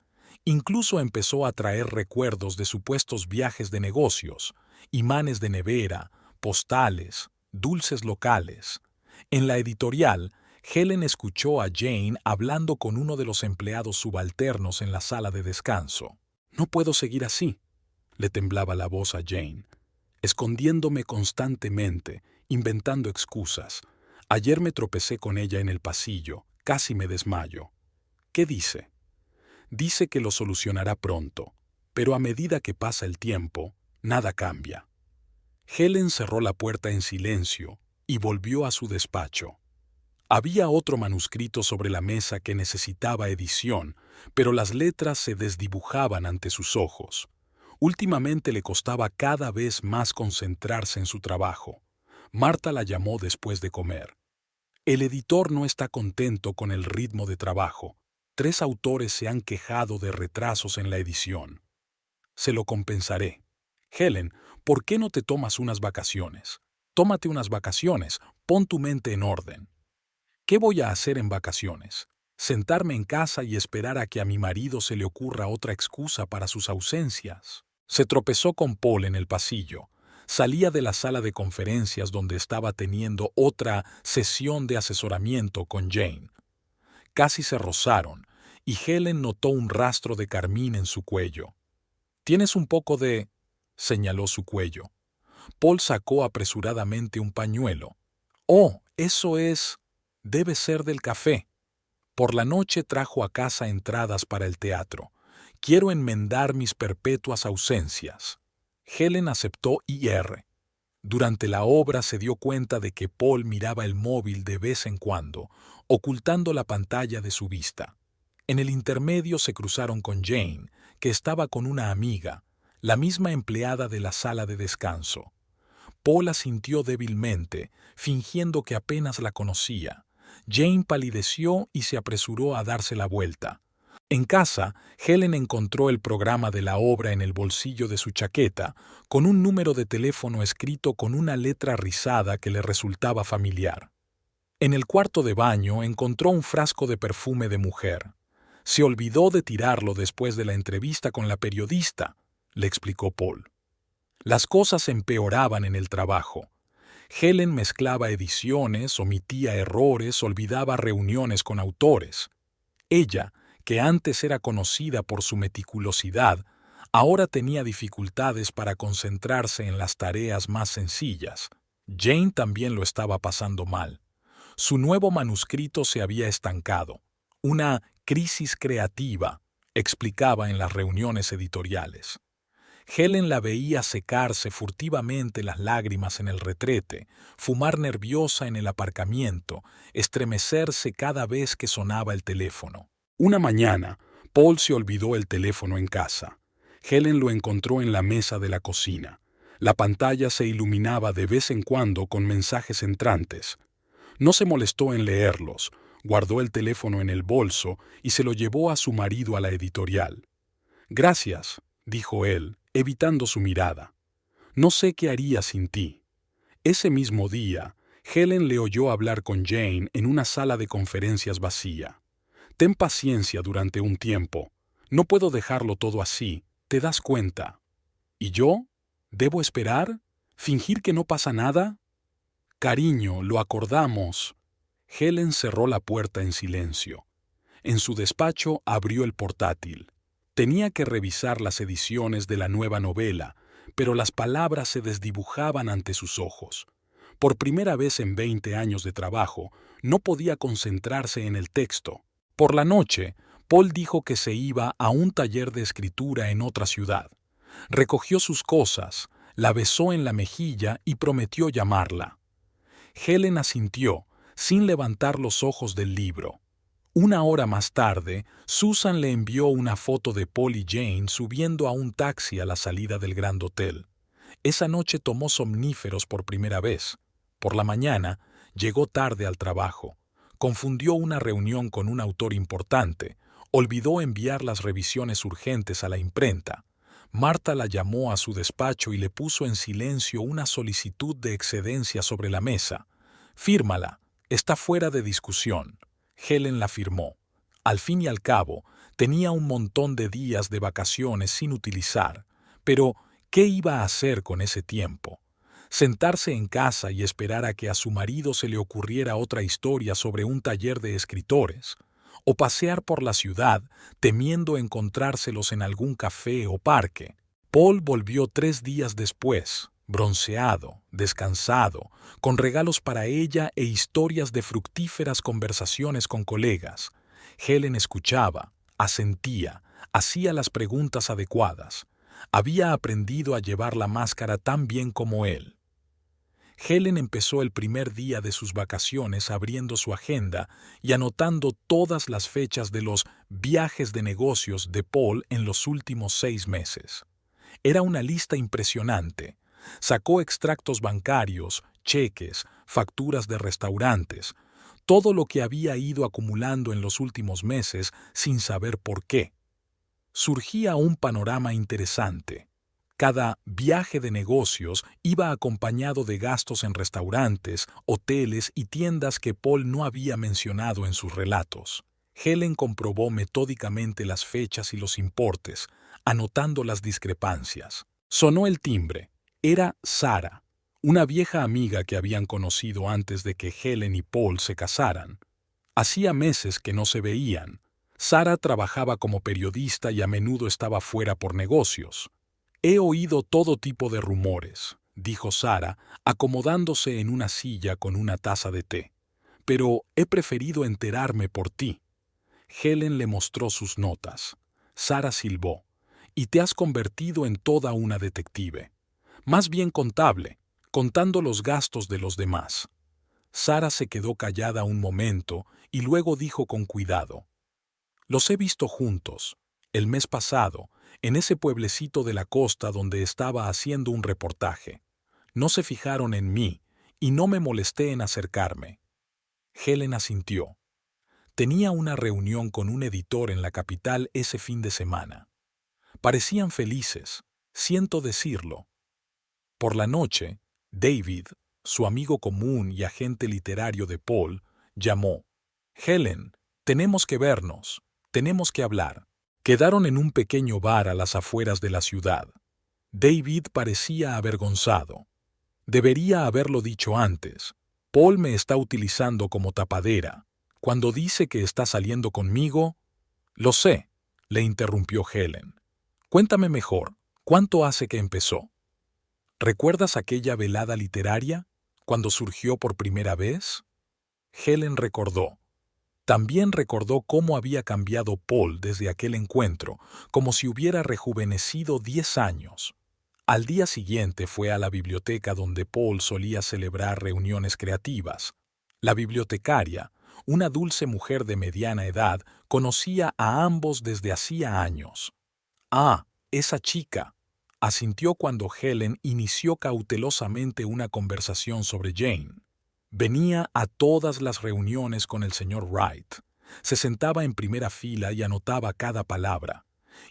Incluso empezó a traer recuerdos de supuestos viajes de negocios, imanes de nevera, postales, dulces locales. En la editorial, Helen escuchó a Jane hablando con uno de los empleados subalternos en la sala de descanso. «No puedo seguir así», le temblaba la voz a Jane, escondiéndome constantemente, inventando excusas. Ayer me tropecé con ella en el pasillo, casi me desmayo. ¿Qué dice? Dice que lo solucionará pronto, pero a medida que pasa el tiempo, nada cambia. Helen cerró la puerta en silencio y volvió a su despacho. Había otro manuscrito sobre la mesa que necesitaba edición, pero las letras se desdibujaban ante sus ojos. Últimamente le costaba cada vez más concentrarse en su trabajo. Marta la llamó después de comer. El editor no está contento con el ritmo de trabajo. 3 autores se han quejado de retrasos en la edición. Se lo compensaré. Helen, ¿por qué no te tomas unas vacaciones? Tómate unas vacaciones, pon tu mente en orden. ¿Qué voy a hacer en vacaciones? ¿Sentarme en casa y esperar a que a mi marido se le ocurra otra excusa para sus ausencias? Se tropezó con Paul en el pasillo. Salía de la sala de conferencias donde estaba teniendo otra sesión de asesoramiento con Jane. Casi se rozaron, y Helen notó un rastro de carmín en su cuello. «Tienes un poco de...», señaló su cuello. Paul sacó apresuradamente un pañuelo. «Oh, eso es... debe ser del café». Por la noche trajo a casa entradas para el teatro. «Quiero enmendar mis perpetuas ausencias». Helen aceptó ir. Durante la obra se dio cuenta de que Paul miraba el móvil de vez en cuando, ocultando la pantalla de su vista. En el intermedio se cruzaron con Jane, que estaba con una amiga, la misma empleada de la sala de descanso. Paul asintió débilmente, fingiendo que apenas la conocía. Jane palideció y se apresuró a darse la vuelta. En casa, Helen encontró el programa de la obra en el bolsillo de su chaqueta, con un número de teléfono escrito con una letra rizada que le resultaba familiar. En el cuarto de baño encontró un frasco de perfume de mujer. Se olvidó de tirarlo después de la entrevista con la periodista, le explicó Paul. Las cosas empeoraban en el trabajo. Helen mezclaba ediciones, omitía errores, olvidaba reuniones con autores. Ella, que antes era conocida por su meticulosidad, ahora tenía dificultades para concentrarse en las tareas más sencillas. Jane también lo estaba pasando mal. Su nuevo manuscrito se había estancado. Una crisis creativa, explicaba en las reuniones editoriales. Helen la veía secarse furtivamente las lágrimas en el retrete, fumar nerviosa en el aparcamiento, estremecerse cada vez que sonaba el teléfono. Una mañana, Paul se olvidó el teléfono en casa. Helen lo encontró en la mesa de la cocina. La pantalla se iluminaba de vez en cuando con mensajes entrantes. No se molestó en leerlos, guardó el teléfono en el bolso y se lo llevó a su marido a la editorial. «Gracias», dijo él, evitando su mirada. «No sé qué haría sin ti». Ese mismo día, Helen le oyó hablar con Jane en una sala de conferencias vacía. «Ten paciencia durante un tiempo. No puedo dejarlo todo así, ¿te das cuenta?» «¿Y yo? ¿Debo esperar? ¿Fingir que no pasa nada?» «Cariño, lo acordamos». Helen cerró la puerta en silencio. En su despacho abrió el portátil. Tenía que revisar las ediciones de la nueva novela, pero las palabras se desdibujaban ante sus ojos. Por primera vez en 20 años de trabajo, no podía concentrarse en el texto. Por la noche, Paul dijo que se iba a un taller de escritura en otra ciudad. Recogió sus cosas, la besó en la mejilla y prometió llamarla. Helen asintió, sin levantar los ojos del libro. Una hora más tarde, Susan le envió una foto de Paul y Jane subiendo a un taxi a la salida del Grand Hotel. Esa noche tomó somníferos por primera vez. Por la mañana, llegó tarde al trabajo. Confundió una reunión con un autor importante. Olvidó enviar las revisiones urgentes a la imprenta. Marta la llamó a su despacho y le puso en silencio una solicitud de excedencia sobre la mesa. «Fírmala, está fuera de discusión». Helen la firmó. Al fin y al cabo, tenía un montón de días de vacaciones sin utilizar. Pero, ¿qué iba a hacer con ese tiempo? ¿Sentarse en casa y esperar a que a su marido se le ocurriera otra historia sobre un taller de escritores? ¿O pasear por la ciudad temiendo encontrárselos en algún café o parque? Paul volvió 3 días después, bronceado, descansado, con regalos para ella e historias de fructíferas conversaciones con colegas. Helen escuchaba, asentía, hacía las preguntas adecuadas. Había aprendido a llevar la máscara tan bien como él. Helen empezó el primer día de sus vacaciones abriendo su agenda y anotando todas las fechas de los viajes de negocios de Paul en los últimos 6 meses. Era una lista impresionante. Sacó extractos bancarios, cheques, facturas de restaurantes, todo lo que había ido acumulando en los últimos meses sin saber por qué. Surgía un panorama interesante. Cada viaje de negocios iba acompañado de gastos en restaurantes, hoteles y tiendas que Paul no había mencionado en sus relatos. Helen comprobó metódicamente las fechas y los importes, anotando las discrepancias. Sonó el timbre. Era Sara, una vieja amiga que habían conocido antes de que Helen y Paul se casaran. Hacía meses que no se veían. Sara trabajaba como periodista y a menudo estaba fuera por negocios. «He oído todo tipo de rumores», dijo Sara, acomodándose en una silla con una taza de té. «Pero he preferido enterarme por ti». Helen le mostró sus notas. Sara silbó. «Y te has convertido en toda una detective. Más bien contable, contando los gastos de los demás». Sara se quedó callada un momento y luego dijo con cuidado: «Los he visto juntos, el mes pasado, en ese pueblecito de la costa donde estaba haciendo un reportaje. No se fijaron en mí y no me molesté en acercarme». Helen asintió. Tenía una reunión con un editor en la capital ese fin de semana. Parecían felices, siento decirlo. Por la noche, David, su amigo común y agente literario de Paul, llamó. «Helen, tenemos que vernos, tenemos que hablar». Quedaron en un pequeño bar a las afueras de la ciudad. David parecía avergonzado. «Debería haberlo dicho antes. Paul me está utilizando como tapadera. Cuando dice que está saliendo conmigo...» «Lo sé», le interrumpió Helen. «Cuéntame mejor, ¿cuánto hace que empezó?» «¿Recuerdas aquella velada literaria, cuando surgió por primera vez?» Helen recordó. También recordó cómo había cambiado Paul desde aquel encuentro, como si hubiera rejuvenecido 10 años. Al día siguiente fue a la biblioteca donde Paul solía celebrar reuniones creativas. La bibliotecaria, Una dulce mujer de mediana edad conocía a ambos desde hacía años. Ah, esa chica, asintió cuando Helen inició cautelosamente una conversación sobre Jane. Venía a todas las reuniones con el señor Wright. Se sentaba en primera fila y anotaba cada palabra.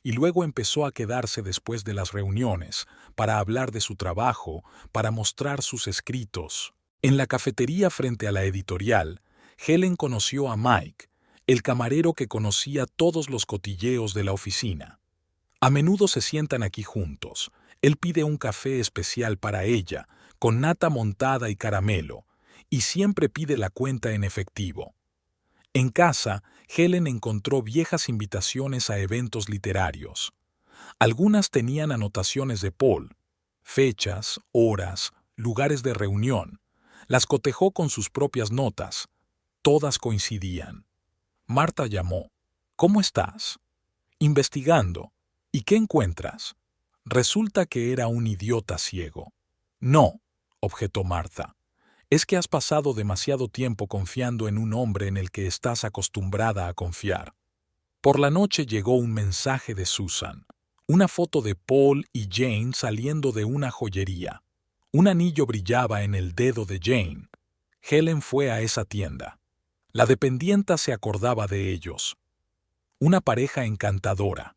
Y luego empezó a quedarse después de las reuniones, para hablar de su trabajo, para mostrar sus escritos. En la cafetería frente a la editorial, Helen conoció a Mike, el camarero que conocía todos los cotilleos de la oficina. A menudo se sientan aquí juntos. Él pide un café especial para ella, con nata montada y caramelo, y siempre pide la cuenta en efectivo. En casa, Helen encontró viejas invitaciones a eventos literarios. Algunas tenían anotaciones de Paul, fechas, horas, lugares de reunión. Las cotejó con sus propias notas. Todas coincidían. Marta llamó. ¿Cómo estás? Investigando. ¿Y qué encuentras? Resulta que era un idiota ciego. No, objetó Marta. Es que has pasado demasiado tiempo confiando en un hombre en el que estás acostumbrada a confiar. Por la noche llegó un mensaje de Susan. Una foto de Paul y Jane saliendo de una joyería. Un anillo brillaba en el dedo de Jane. Helen fue a esa tienda. La dependienta se acordaba de ellos. Una pareja encantadora.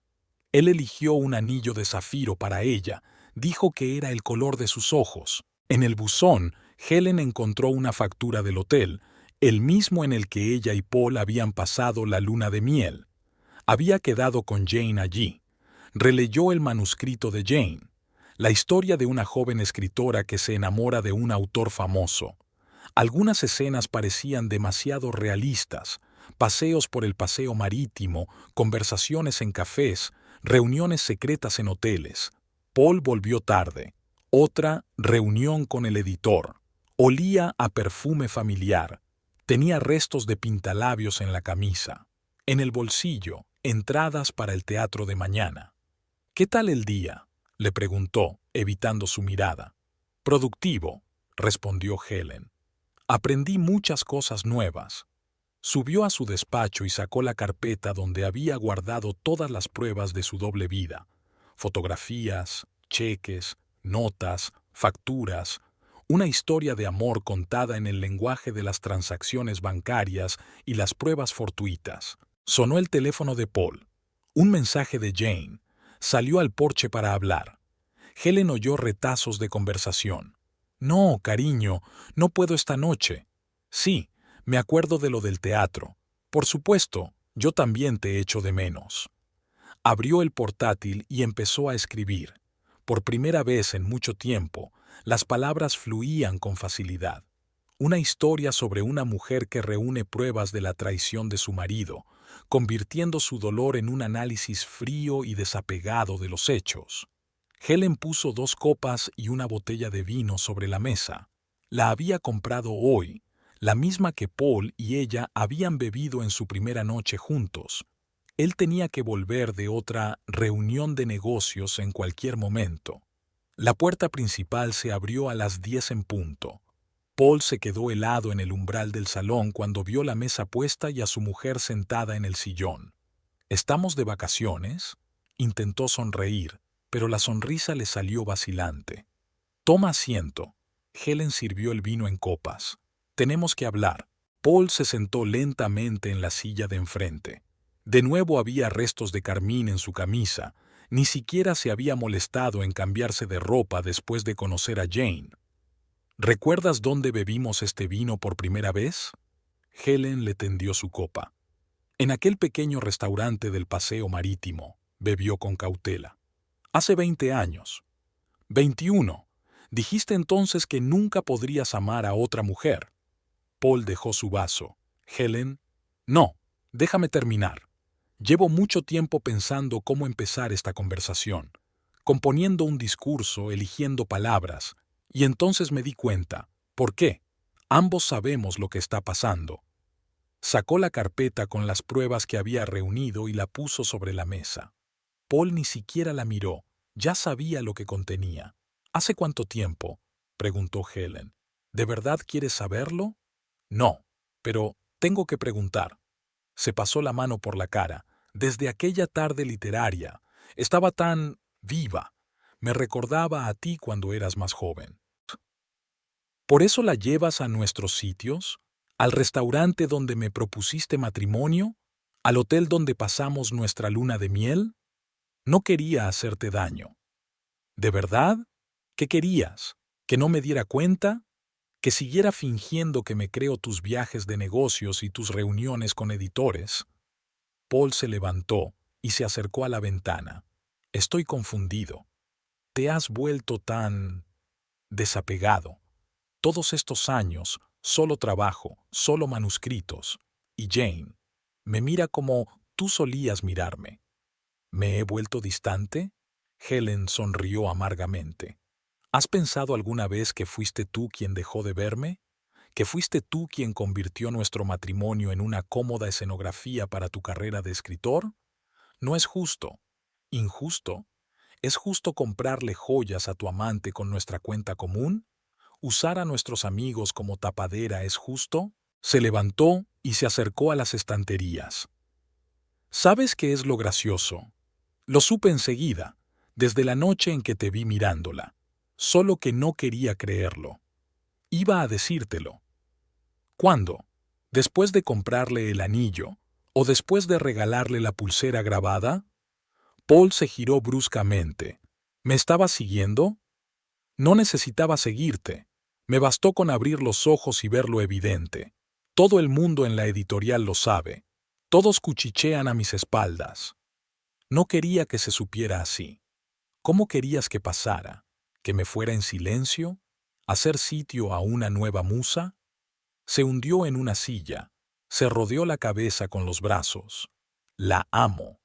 Él eligió un anillo de zafiro para ella. Dijo que era el color de sus ojos. En el buzón, Helen encontró una factura del hotel, el mismo en el que ella y Paul habían pasado la luna de miel. Había quedado con Jane allí. Releyó el manuscrito de Jane, la historia de una joven escritora que se enamora de un autor famoso. Algunas escenas parecían demasiado realistas: paseos por el paseo marítimo, conversaciones en cafés, reuniones secretas en hoteles. Paul volvió tarde. Otra reunión con el editor. Olía a perfume familiar. Tenía restos de pintalabios en la camisa. En el bolsillo, entradas para el teatro de mañana. ¿Qué tal el día?, le preguntó, evitando su mirada. Productivo, respondió Helen. Aprendí muchas cosas nuevas. Subió a su despacho y sacó la carpeta donde había guardado todas las pruebas de su doble vida: fotografías, cheques, notas, facturas, una historia de amor contada en el lenguaje de las transacciones bancarias y las pruebas fortuitas. Sonó el teléfono de Paul. Un mensaje de Jane. Salió al porche para hablar. Helen oyó retazos de conversación. No, cariño, no puedo esta noche. Sí, me acuerdo de lo del teatro. Por supuesto, yo también te echo de menos. Abrió el portátil y empezó a escribir. Por primera vez en mucho tiempo, las palabras fluían con facilidad. Una historia sobre una mujer que reúne pruebas de la traición de su marido, convirtiendo su dolor en un análisis frío y desapegado de los hechos. Helen puso 2 copas y una botella de vino sobre la mesa. La había comprado hoy, la misma que Paul y ella habían bebido en su primera noche juntos. Él tenía que volver de otra reunión de negocios en cualquier momento. La puerta principal se abrió a las 10 en punto. Paul se quedó helado en el umbral del salón cuando vio la mesa puesta y a su mujer sentada en el sillón. ¿Estamos de vacaciones?, intentó sonreír, pero la sonrisa le salió vacilante. Toma asiento. Helen sirvió el vino en copas. Tenemos que hablar. Paul se sentó lentamente en la silla de enfrente. De nuevo había restos de carmín en su camisa. Ni siquiera se había molestado en cambiarse de ropa después de conocer a Jane. ¿Recuerdas dónde bebimos este vino por primera vez? Helen le tendió su copa. En aquel pequeño restaurante del paseo marítimo, bebió con cautela. Hace 20 años. 21. Dijiste entonces que nunca podrías amar a otra mujer. Paul dejó su vaso. Helen, no, déjame terminar. Llevo mucho tiempo pensando cómo empezar esta conversación, componiendo un discurso, eligiendo palabras, y entonces me di cuenta. ¿Por qué? Ambos sabemos lo que está pasando. Sacó la carpeta con las pruebas que había reunido y la puso sobre la mesa. Paul ni siquiera la miró, ya sabía lo que contenía. ¿Hace cuánto tiempo?, preguntó Helen. ¿De verdad quieres saberlo? No, pero Tengo que preguntar. Se pasó la mano por la cara. Desde aquella tarde literaria, estaba tan viva. Me recordaba a ti cuando eras más joven. ¿Por eso la llevas a nuestros sitios? ¿Al restaurante donde me propusiste matrimonio? ¿Al hotel donde pasamos nuestra luna de miel? No quería hacerte daño. ¿De verdad? ¿Qué querías? ¿Que no me diera cuenta? ¿Que siguiera fingiendo que me creo tus viajes de negocios y tus reuniones con editores? Paul se levantó y se acercó a la ventana. Estoy confundido. Te has vuelto tan desapegado. Todos estos años, solo trabajo, solo manuscritos. Y Jane me mira como tú solías mirarme. ¿Me he vuelto distante? Helen sonrió amargamente. ¿Has pensado alguna vez que fuiste tú quien dejó de verme? ¿Que fuiste tú quien convirtió nuestro matrimonio en una cómoda escenografía para tu carrera de escritor? No es justo. ¿Injusto? ¿Es justo comprarle joyas a tu amante con nuestra cuenta común? ¿Usar a nuestros amigos como tapadera es justo? Se levantó y se acercó a las estanterías. ¿Sabes qué es lo gracioso? Lo supe enseguida, desde la noche en que te vi mirándola. Solo que no quería creerlo. Iba a decírtelo. ¿Cuándo? ¿Después de comprarle el anillo? ¿O después de regalarle la pulsera grabada? Paul se giró bruscamente. ¿Me estabas siguiendo? No necesitaba seguirte. Me bastó con abrir los ojos y ver lo evidente. Todo el mundo en la editorial lo sabe. Todos cuchichean a mis espaldas. No quería que se supiera así. ¿Cómo querías que pasara? ¿Que me fuera en silencio? ¿Hacer sitio a una nueva musa? Se hundió en una silla. Se rodeó la cabeza con los brazos. La amo.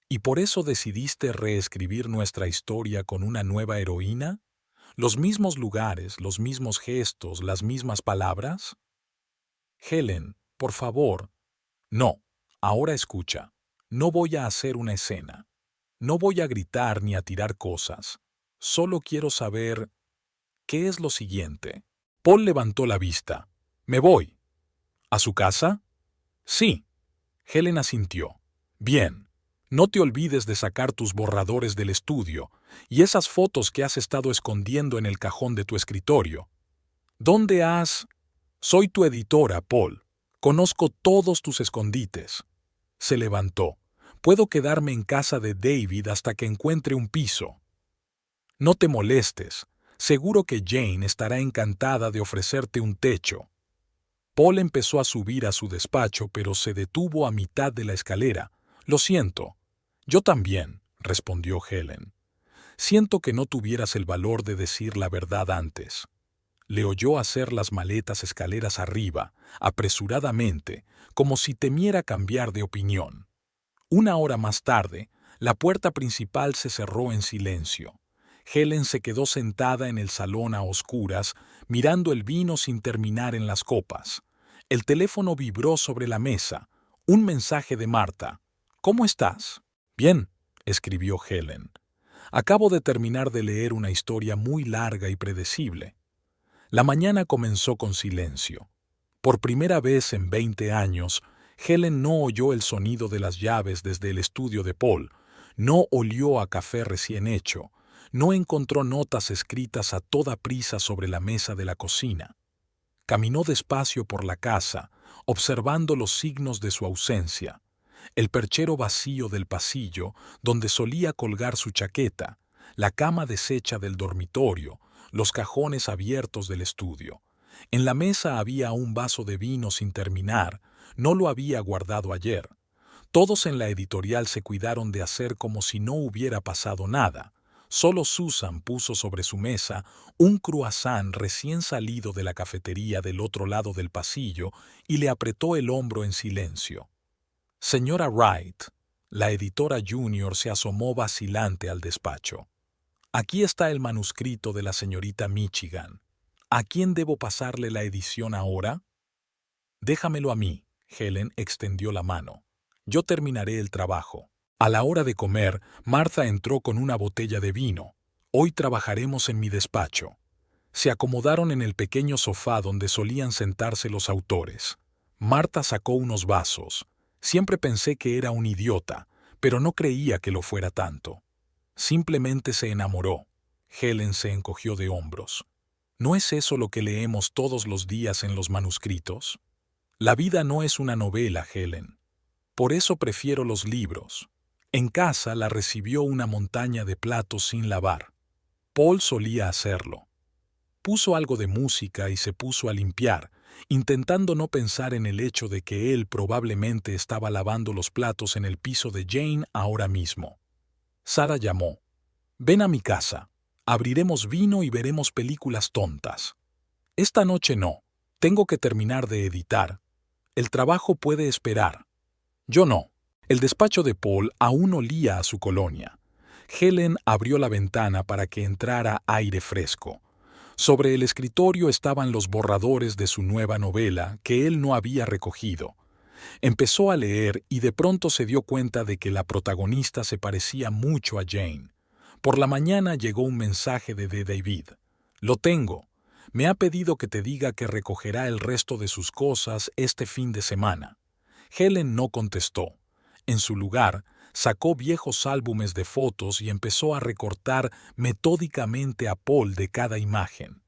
¿Y por eso decidiste reescribir nuestra historia con una nueva heroína? ¿Los mismos lugares, los mismos gestos, las mismas palabras? Helen, por favor. No, ahora escucha. No voy a hacer una escena. No voy a gritar ni a tirar cosas. Solo quiero saber qué es lo siguiente. Paul levantó la vista. Me voy. ¿A su casa? Sí. Helen asintió. Bien. No te olvides de sacar tus borradores del estudio y esas fotos que has estado escondiendo en el cajón de tu escritorio. ¿Dónde has? Soy tu editora, Paul. Conozco todos tus escondites. Se levantó. Puedo quedarme en casa de David hasta que encuentre un piso. No te molestes. Seguro que Jane estará encantada de ofrecerte un techo. Paul empezó a subir a su despacho, pero se detuvo a mitad de la escalera. Lo siento. Yo también, respondió Helen. Siento que no tuvieras el valor de decir la verdad antes. Le oyó hacer las maletas escaleras arriba, apresuradamente, como si temiera cambiar de opinión. Una hora más tarde, la puerta principal se cerró en silencio. Helen se quedó sentada en el salón a oscuras, mirando el vino sin terminar en las copas. El teléfono vibró sobre la mesa. Un mensaje de Marta. ¿Cómo estás? Bien, escribió Helen. Acabo de terminar de leer una historia muy larga y predecible. La mañana comenzó con silencio. Por primera vez en 20 años, Helen no oyó el sonido de las llaves desde el estudio de Paul, no olió a café recién hecho, no encontró notas escritas a toda prisa sobre la mesa de la cocina. Caminó despacio por la casa, observando los signos de su ausencia. El perchero vacío del pasillo, donde solía colgar su chaqueta, la cama deshecha del dormitorio, los cajones abiertos del estudio. En la mesa había un vaso de vino sin terminar, no lo había guardado ayer. Todos en la editorial se cuidaron de hacer como si no hubiera pasado nada. Solo Susan puso sobre su mesa un croissant recién salido de la cafetería del otro lado del pasillo y le apretó el hombro en silencio. Señora Wright, la editora junior se asomó vacilante al despacho. Aquí está el manuscrito de la señorita Michigan. ¿A quién debo pasarle la edición ahora? Déjamelo a mí. Helen extendió la mano. Yo terminaré el trabajo. A la hora de comer, Martha entró con una botella de vino. Hoy trabajaremos en mi despacho. Se acomodaron en el pequeño sofá donde solían sentarse los autores. Marta sacó unos vasos. Siempre pensé que era un idiota, pero no creía que lo fuera tanto. Simplemente se enamoró. Helen se encogió de hombros. ¿No es eso lo que leemos todos los días en los manuscritos? La vida no es una novela, Helen. Por eso prefiero los libros. En casa la recibió una montaña de platos sin lavar. Paul solía hacerlo. Puso algo de música y se puso a limpiar, intentando no pensar en el hecho de que él probablemente estaba lavando los platos en el piso de Jane ahora mismo. Sara llamó. «Ven a mi casa. Abriremos vino y veremos películas tontas». «Esta noche no. Tengo que terminar de editar. El trabajo puede esperar». Yo no. El despacho de Paul aún olía a su colonia. Helen abrió la ventana para que entrara aire fresco. Sobre el escritorio estaban los borradores de su nueva novela que él no había recogido. Empezó a leer y de pronto se dio cuenta de que la protagonista se parecía mucho a Jane. Por la mañana llegó un mensaje de David. «Lo tengo. Me ha pedido que te diga que recogerá el resto de sus cosas este fin de semana». Helen no contestó. En su lugar, sacó viejos álbumes de fotos y empezó a recortar metódicamente a Paul de cada imagen.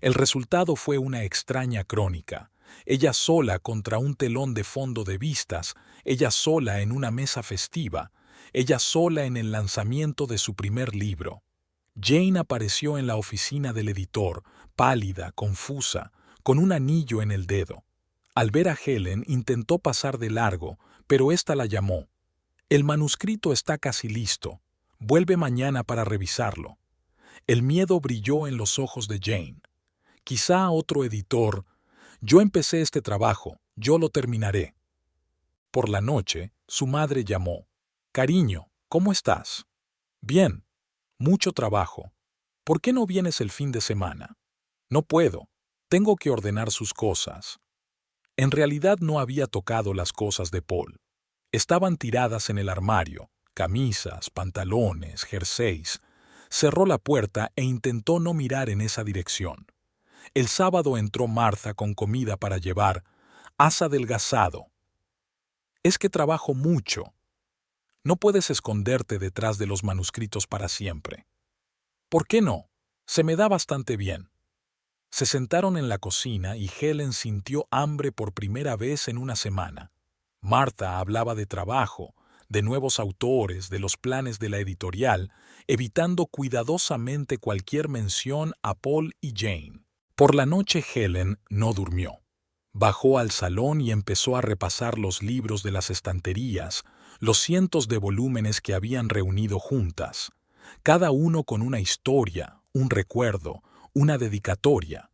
El resultado fue una extraña crónica. Ella sola contra un telón de fondo de vistas, ella sola en una mesa festiva, ella sola en el lanzamiento de su primer libro. Jane apareció en la oficina del editor, pálida, confusa, con un anillo en el dedo. Al ver a Helen intentó pasar de largo, pero ésta la llamó. «El manuscrito está casi listo. Vuelve mañana para revisarlo». El miedo brilló en los ojos de Jane. Quizá otro editor. «Yo empecé este trabajo, yo lo terminaré». Por la noche, su madre llamó. «Cariño, ¿cómo estás?» «Bien. Mucho trabajo. ¿Por qué no vienes el fin de semana?» «No puedo. Tengo que ordenar sus cosas». En realidad no había tocado las cosas de Paul. Estaban tiradas en el armario, camisas, pantalones, jerseys. Cerró la puerta e intentó no mirar en esa dirección. El sábado entró Martha con comida para llevar. «Has adelgazado». «Es que trabajo mucho». «No puedes esconderte detrás de los manuscritos para siempre». «¿Por qué no? Se me da bastante bien». Se sentaron en la cocina y Helen sintió hambre por primera vez en una semana. Martha hablaba de trabajo, de nuevos autores, de los planes de la editorial, evitando cuidadosamente cualquier mención a Paul y Jane. Por la noche Helen no durmió. Bajó al salón y empezó a repasar los libros de las estanterías, los cientos de volúmenes que habían reunido juntas, cada uno con una historia, un recuerdo, una dedicatoria.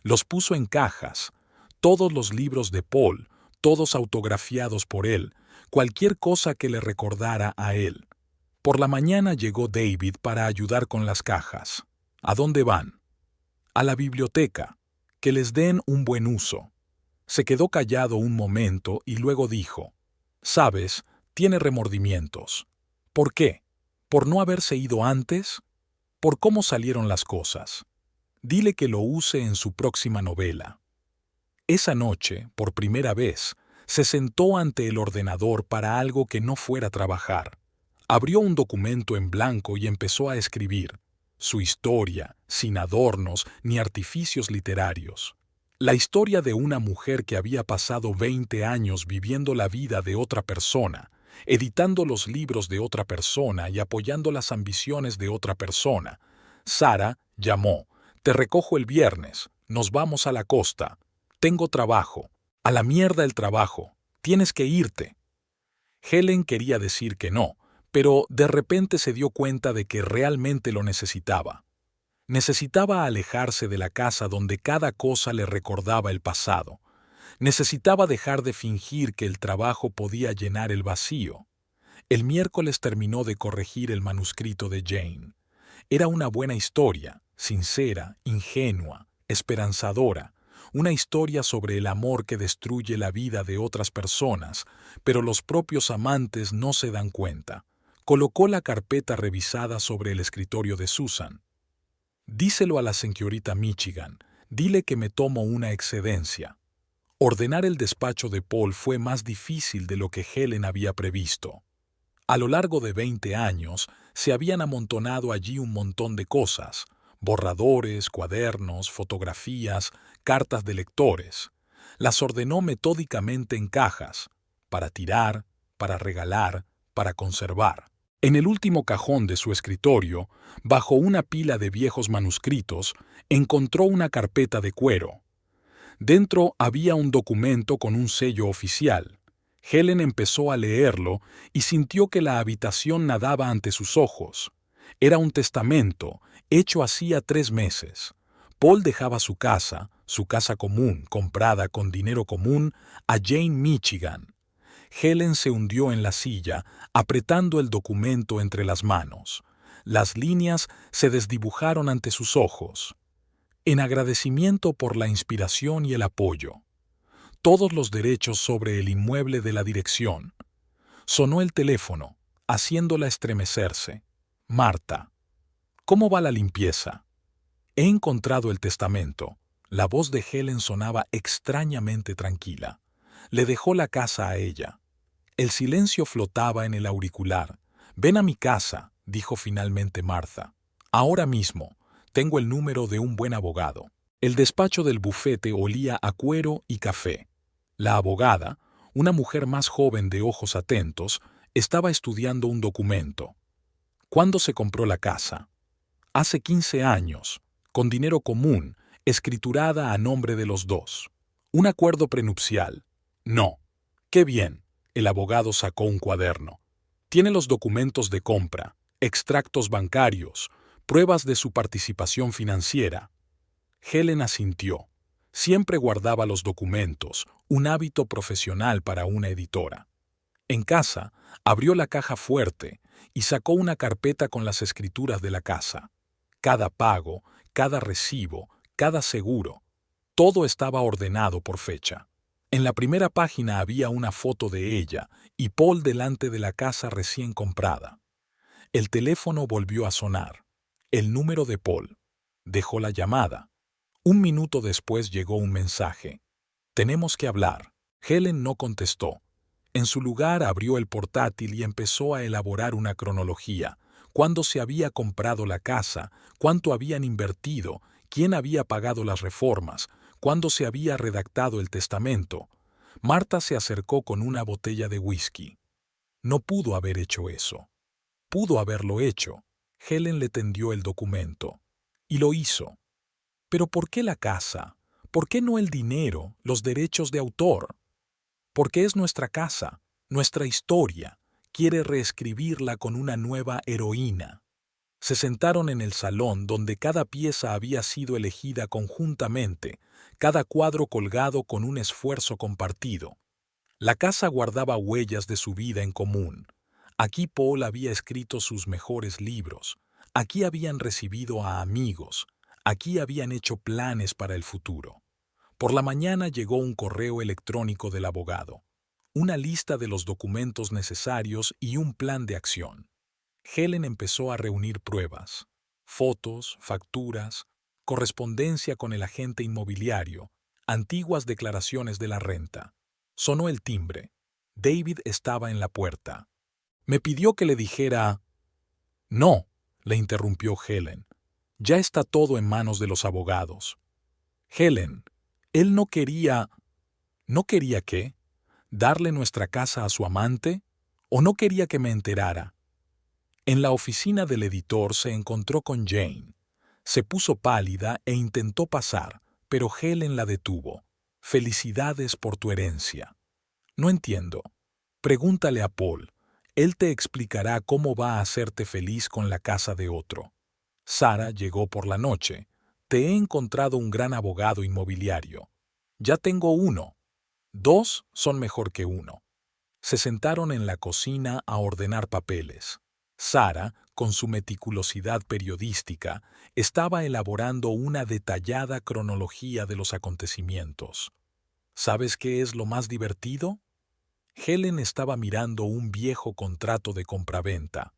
Los puso en cajas, todos los libros de Paul, todos autografiados por él, cualquier cosa que le recordara a él. Por la mañana llegó David para ayudar con las cajas. ¿A dónde van? A la biblioteca. Que les den un buen uso. Se quedó callado un momento y luego dijo, «Sabes, tiene remordimientos». «¿Por qué? ¿Por no haberse ido antes? ¿Por cómo salieron las cosas? Dile que lo use en su próxima novela». Esa noche, por primera vez, se sentó ante el ordenador para algo que no fuera trabajar. Abrió un documento en blanco y empezó a escribir. Su historia, sin adornos ni artificios literarios. La historia de una mujer que había pasado 20 años viviendo la vida de otra persona, editando los libros de otra persona y apoyando las ambiciones de otra persona. Sara llamó. «Te recojo el viernes. Nos vamos a la costa. Tengo trabajo. A la mierda el trabajo. Tienes que irte». Helen quería decir que no, pero de repente se dio cuenta de que realmente lo necesitaba. Necesitaba alejarse de la casa donde cada cosa le recordaba el pasado. Necesitaba dejar de fingir que el trabajo podía llenar el vacío. El miércoles terminó de corregir el manuscrito de Jane. Era una buena historia, sincera, ingenua, esperanzadora, una historia sobre el amor que destruye la vida de otras personas, pero los propios amantes no se dan cuenta. Colocó la carpeta revisada sobre el escritorio de Susan. «Díselo a la señorita Michigan, dile que me tomo una excedencia». Ordenar el despacho de Paul fue más difícil de lo que Helen había previsto. A lo largo de 20 años, se habían amontonado allí un montón de cosas: borradores, cuadernos, fotografías, cartas de lectores. Las ordenó metódicamente en cajas, para tirar, para regalar, para conservar. En el último cajón de su escritorio, bajo una pila de viejos manuscritos, encontró una carpeta de cuero. Dentro había un documento con un sello oficial. Helen empezó a leerlo y sintió que la habitación nadaba ante sus ojos. Era un testamento, hecho hacía 3 meses. Paul dejaba su casa común, comprada con dinero común, a Jane Michigan. Helen se hundió en la silla, apretando el documento entre las manos. Las líneas se desdibujaron ante sus ojos. En agradecimiento por la inspiración y el apoyo. Todos los derechos sobre el inmueble de la dirección. Sonó el teléfono, haciéndola estremecerse. Marta. ¿Cómo va la limpieza? He encontrado el testamento. La voz de Helen sonaba extrañamente tranquila. Le dejó la casa a ella. El silencio flotaba en el auricular. Ven a mi casa, dijo finalmente Martha. Ahora mismo. Tengo el número de un buen abogado. El despacho del bufete olía a cuero y café. La abogada, una mujer más joven de ojos atentos, estaba estudiando un documento. ¿Cuándo se compró la casa? Hace 15 años, con dinero común, escriturada a nombre de los dos. ¿Un acuerdo prenupcial? No. ¡Qué bien! El abogado sacó un cuaderno. Tiene los documentos de compra, extractos bancarios, pruebas de su participación financiera. Helen asintió. Siempre guardaba los documentos, un hábito profesional para una editora. En casa, abrió la caja fuerte y sacó una carpeta con las escrituras de la casa. Cada pago, cada recibo, cada seguro, todo estaba ordenado por fecha. En la primera página había una foto de ella y Paul delante de la casa recién comprada. El teléfono volvió a sonar. El número de Paul. Dejó la llamada. 1 minuto después llegó un mensaje. Tenemos que hablar. Helen no contestó. En su lugar abrió el portátil y empezó a elaborar una cronología. Cuándo se había comprado la casa, cuánto habían invertido, quién había pagado las reformas, cuándo se había redactado el testamento. Marta se acercó con una botella de whisky. No pudo haber hecho eso. Pudo haberlo hecho. Helen le tendió el documento. Y lo hizo. ¿Pero por qué la casa? ¿Por qué no el dinero, los derechos de autor? Porque es nuestra casa, nuestra historia. Quiere reescribirla con una nueva heroína. Se sentaron en el salón donde cada pieza había sido elegida conjuntamente, cada cuadro colgado con un esfuerzo compartido. La casa guardaba huellas de su vida en común. Aquí Paul había escrito sus mejores libros. Aquí habían recibido a amigos. Aquí habían hecho planes para el futuro. Por la mañana llegó un correo electrónico del abogado, una lista de los documentos necesarios y un plan de acción. Helen empezó a reunir pruebas, fotos, facturas, correspondencia con el agente inmobiliario, antiguas declaraciones de la renta. Sonó el timbre. David estaba en la puerta. Me pidió que le dijera... No, le interrumpió Helen. Ya está todo en manos de los abogados. Helen, él no quería... ¿No quería qué? ¿Darle nuestra casa a su amante? ¿O no quería que me enterara? En la oficina del editor se encontró con Jane. Se puso pálida e intentó pasar, pero Helen la detuvo. Felicidades por tu herencia. No entiendo. Pregúntale a Paul. Él te explicará cómo va a hacerte feliz con la casa de otro. Sara llegó por la noche. Te he encontrado un gran abogado inmobiliario. Ya tengo uno. 2 son mejor que uno. Se sentaron en la cocina a ordenar papeles. Sara, con su meticulosidad periodística, estaba elaborando una detallada cronología de los acontecimientos. ¿Sabes qué es lo más divertido? Helen estaba mirando un viejo contrato de compraventa.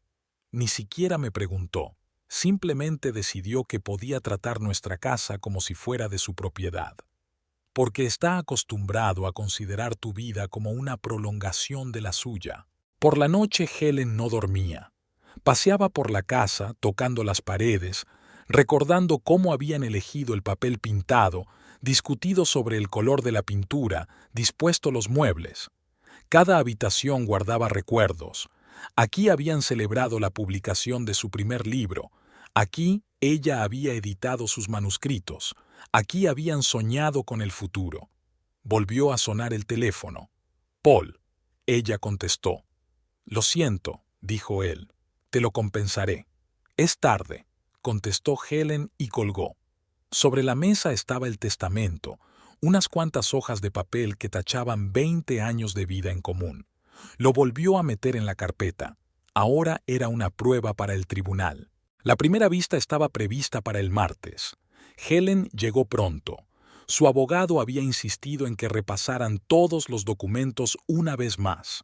Ni siquiera me preguntó. Simplemente decidió que podía tratar nuestra casa como si fuera de su propiedad. porque está acostumbrado a considerar tu vida como una prolongación de la suya. Por la noche Helen no dormía. Paseaba por la casa, tocando las paredes, recordando cómo habían elegido el papel pintado, discutido sobre el color de la pintura, dispuesto los muebles. Cada habitación guardaba recuerdos. Aquí habían celebrado la publicación de su primer libro. Aquí ella había editado sus manuscritos. Aquí habían soñado con el futuro. Volvió a sonar el teléfono. Paul. Ella contestó. Lo siento, dijo él. Te lo compensaré. Es tarde, contestó Helen y colgó. Sobre la mesa estaba el testamento, unas cuantas hojas de papel que tachaban 20 años de vida en común. Lo volvió a meter en la carpeta. Ahora era una prueba para el tribunal. La primera vista estaba prevista para el martes. Helen llegó pronto. Su abogado había insistido en que repasaran todos los documentos una vez más.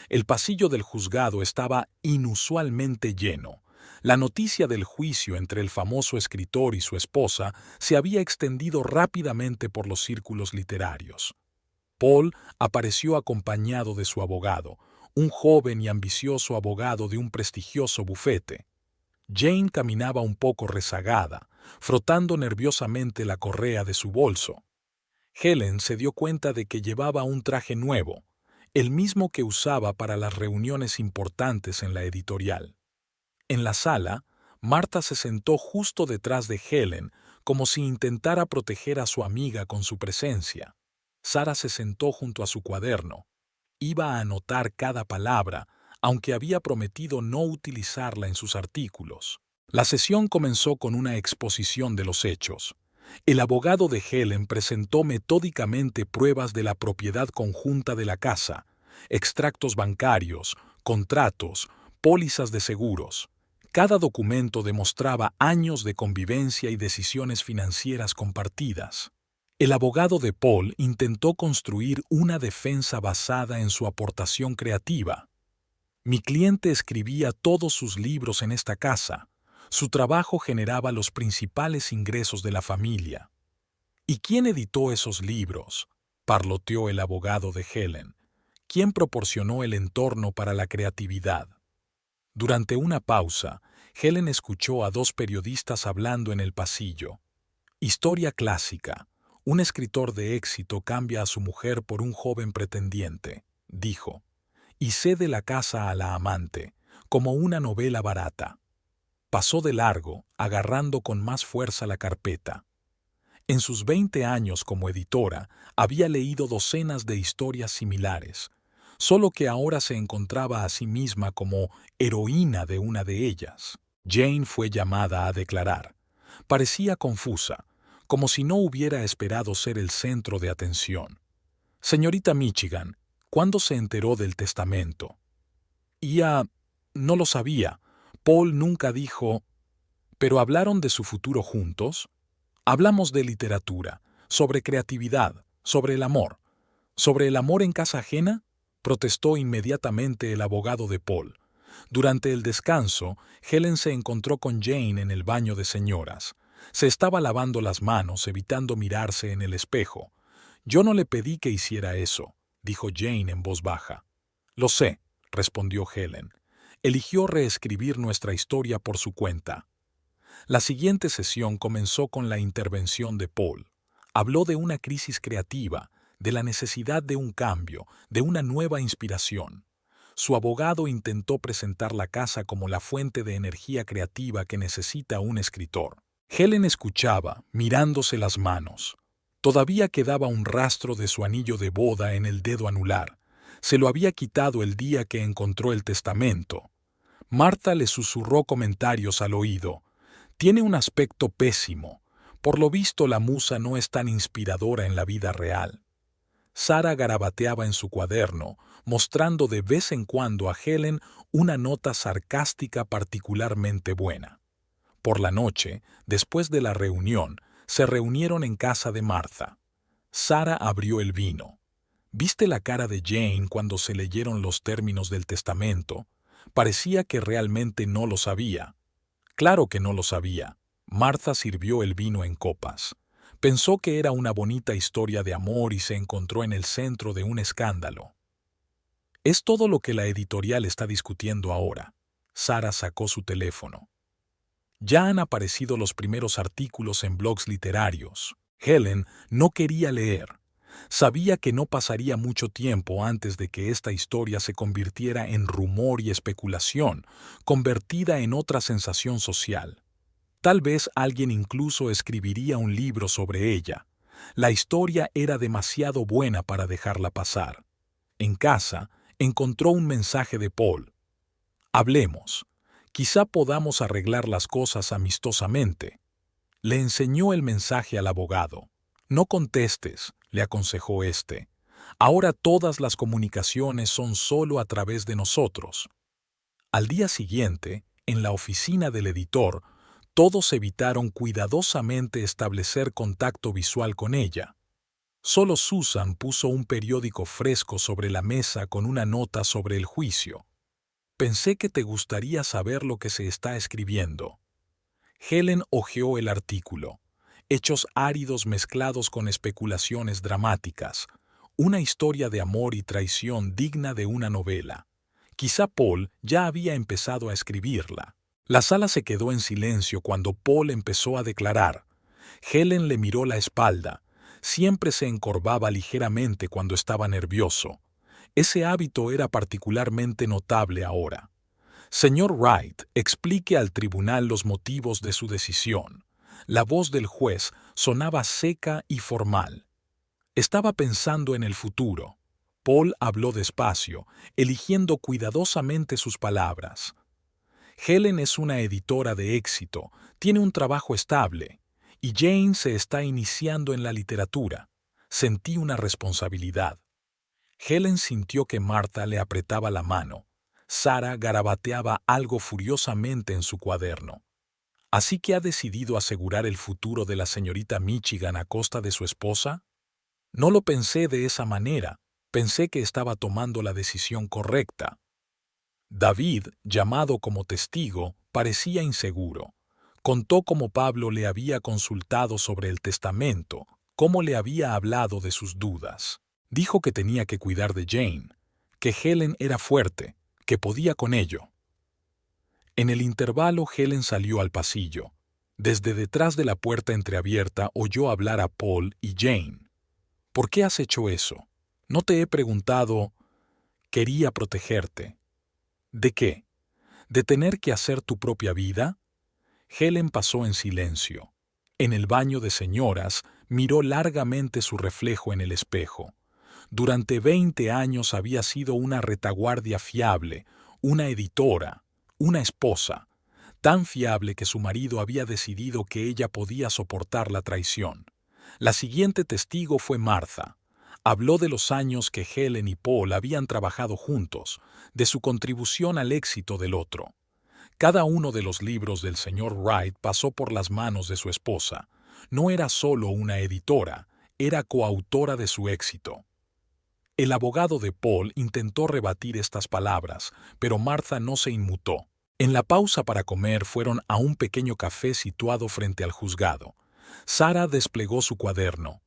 El pasillo del juzgado estaba inusualmente lleno. La noticia del juicio entre el famoso escritor y su esposa se había extendido rápidamente por los círculos literarios. Paul apareció acompañado de su abogado, un joven y ambicioso abogado de un prestigioso bufete. Jane caminaba un poco rezagada, frotando nerviosamente la correa de su bolso. Helen se dio cuenta de que llevaba un traje nuevo, el mismo que usaba para las reuniones importantes en la editorial. En la sala, Marta se sentó justo detrás de Helen, como si intentara proteger a su amiga con su presencia. Sara se sentó junto a su cuaderno. Iba a anotar cada palabra, aunque había prometido no utilizarla en sus artículos. La sesión comenzó con una exposición de los hechos. El abogado de Helen presentó metódicamente pruebas de la propiedad conjunta de la casa, extractos bancarios, contratos, pólizas de seguros. Cada documento demostraba años de convivencia y decisiones financieras compartidas. El abogado de Paul intentó construir una defensa basada en su aportación creativa. Mi cliente escribía todos sus libros en esta casa. Su trabajo generaba los principales ingresos de la familia. ¿Y quién editó esos libros?, parloteó el abogado de Helen. ¿Quién proporcionó el entorno para la creatividad? Durante una pausa, Helen escuchó a dos periodistas hablando en el pasillo. Historia clásica. Un escritor de éxito cambia a su mujer por un joven pretendiente, dijo, y cede la casa a la amante, como una novela barata. Pasó de largo, agarrando con más fuerza la carpeta. En sus 20 años como editora, había leído docenas de historias similares, solo que ahora se encontraba a sí misma como heroína de una de ellas. Jane fue llamada a declarar. Parecía confusa, como si no hubiera esperado ser el centro de atención. Señorita Michigan, ¿cuándo se enteró del testamento? No lo sabía. Paul nunca dijo. ¿Pero hablaron de su futuro juntos? Hablamos de literatura, sobre creatividad, sobre el amor. ¿Sobre el amor en casa ajena?, protestó inmediatamente el abogado de Paul. Durante el descanso, Helen se encontró con Jane en el baño de señoras. Se estaba lavando las manos, evitando mirarse en el espejo. Yo no le pedí que hiciera eso, dijo Jane en voz baja. Lo sé, respondió Helen. Eligió reescribir nuestra historia por su cuenta. La siguiente sesión comenzó con la intervención de Paul. Habló de una crisis creativa, de la necesidad de un cambio, de una nueva inspiración. Su abogado intentó presentar la casa como la fuente de energía creativa que necesita un escritor. Helen escuchaba, mirándose las manos. Todavía quedaba un rastro de su anillo de boda en el dedo anular. Se lo había quitado el día que encontró el testamento. Marta le susurró comentarios al oído. Tiene un aspecto pésimo. Por lo visto la musa no es tan inspiradora en la vida real. Sara garabateaba en su cuaderno, mostrando de vez en cuando a Helen una nota sarcástica particularmente buena. Por la noche, después de la reunión, se reunieron en casa de Martha. Sara abrió el vino. ¿Viste la cara de Jane cuando se leyeron los términos del testamento? Parecía que realmente no lo sabía. Claro que no lo sabía. Martha sirvió el vino en copas. Pensó que era una bonita historia de amor y se encontró en el centro de un escándalo. Es todo lo que la editorial está discutiendo ahora. Sara sacó su teléfono. Ya han aparecido los primeros artículos en blogs literarios. Helen no quería leer. Sabía que no pasaría mucho tiempo antes de que esta historia se convirtiera en rumor y especulación, convertida en otra sensación social. Tal vez alguien incluso escribiría un libro sobre ella. La historia era demasiado buena para dejarla pasar. En casa, encontró un mensaje de Paul. Hablemos. Quizá podamos arreglar las cosas amistosamente. Le enseñó el mensaje al abogado. No contestes, le aconsejó este. Ahora todas las comunicaciones son solo a través de nosotros. Al día siguiente, en la oficina del editor, todos evitaron cuidadosamente establecer contacto visual con ella. Solo Susan puso un periódico fresco sobre la mesa con una nota sobre el juicio. Pensé que te gustaría saber lo que se está escribiendo. Helen hojeó el artículo. Hechos áridos mezclados con especulaciones dramáticas. Una historia de amor y traición digna de una novela. Quizá Paul ya había empezado a escribirla. La sala se quedó en silencio cuando Paul empezó a declarar. Helen le miró la espalda. Siempre se encorvaba ligeramente cuando estaba nervioso. Ese hábito era particularmente notable ahora. Señor Wright, explique al tribunal los motivos de su decisión. La voz del juez sonaba seca y formal. Estaba pensando en el futuro. Paul habló despacio, eligiendo cuidadosamente sus palabras. Helen es una editora de éxito, tiene un trabajo estable, y Jane se está iniciando en la literatura. Sentí una responsabilidad. Helen sintió que Martha le apretaba la mano. Sara garabateaba algo furiosamente en su cuaderno. ¿Así que ha decidido asegurar el futuro de la señorita Michigan a costa de su esposa? No lo pensé de esa manera. Pensé que estaba tomando la decisión correcta. David, llamado como testigo, parecía inseguro. Contó cómo Pablo le había consultado sobre el testamento, cómo le había hablado de sus dudas. Dijo que tenía que cuidar de Jane, que Helen era fuerte, que podía con ello. En el intervalo Helen salió al pasillo. Desde detrás de la puerta entreabierta oyó hablar a Paul y Jane. ¿Por qué has hecho eso? No te he preguntado. Quería protegerte. ¿De qué? ¿De tener que hacer tu propia vida? Helen pasó en silencio. En el baño de señoras miró largamente su reflejo en el espejo. Durante 20 años había sido una retaguardia fiable, una editora, una esposa, tan fiable que su marido había decidido que ella podía soportar la traición. La siguiente testigo fue Martha. Habló de los años que Helen y Paul habían trabajado juntos, de su contribución al éxito del otro. Cada uno de los libros del señor Wright pasó por las manos de su esposa. No era solo una editora, era coautora de su éxito. El abogado de Paul intentó rebatir estas palabras, pero Martha no se inmutó. En la pausa para comer fueron a un pequeño café situado frente al juzgado. Sara desplegó su cuaderno.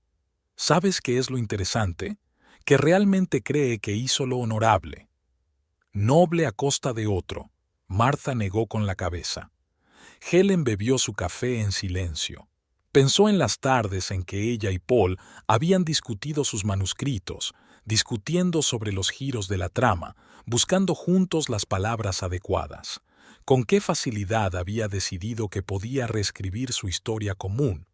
¿Sabes qué es lo interesante? Que realmente cree que hizo lo honorable. Noble a costa de otro. Martha negó con la cabeza. Helen bebió su café en silencio. Pensó en las tardes en que ella y Paul habían discutido sus manuscritos, discutiendo sobre los giros de la trama, buscando juntos las palabras adecuadas. Con qué facilidad había decidido que podía reescribir su historia común.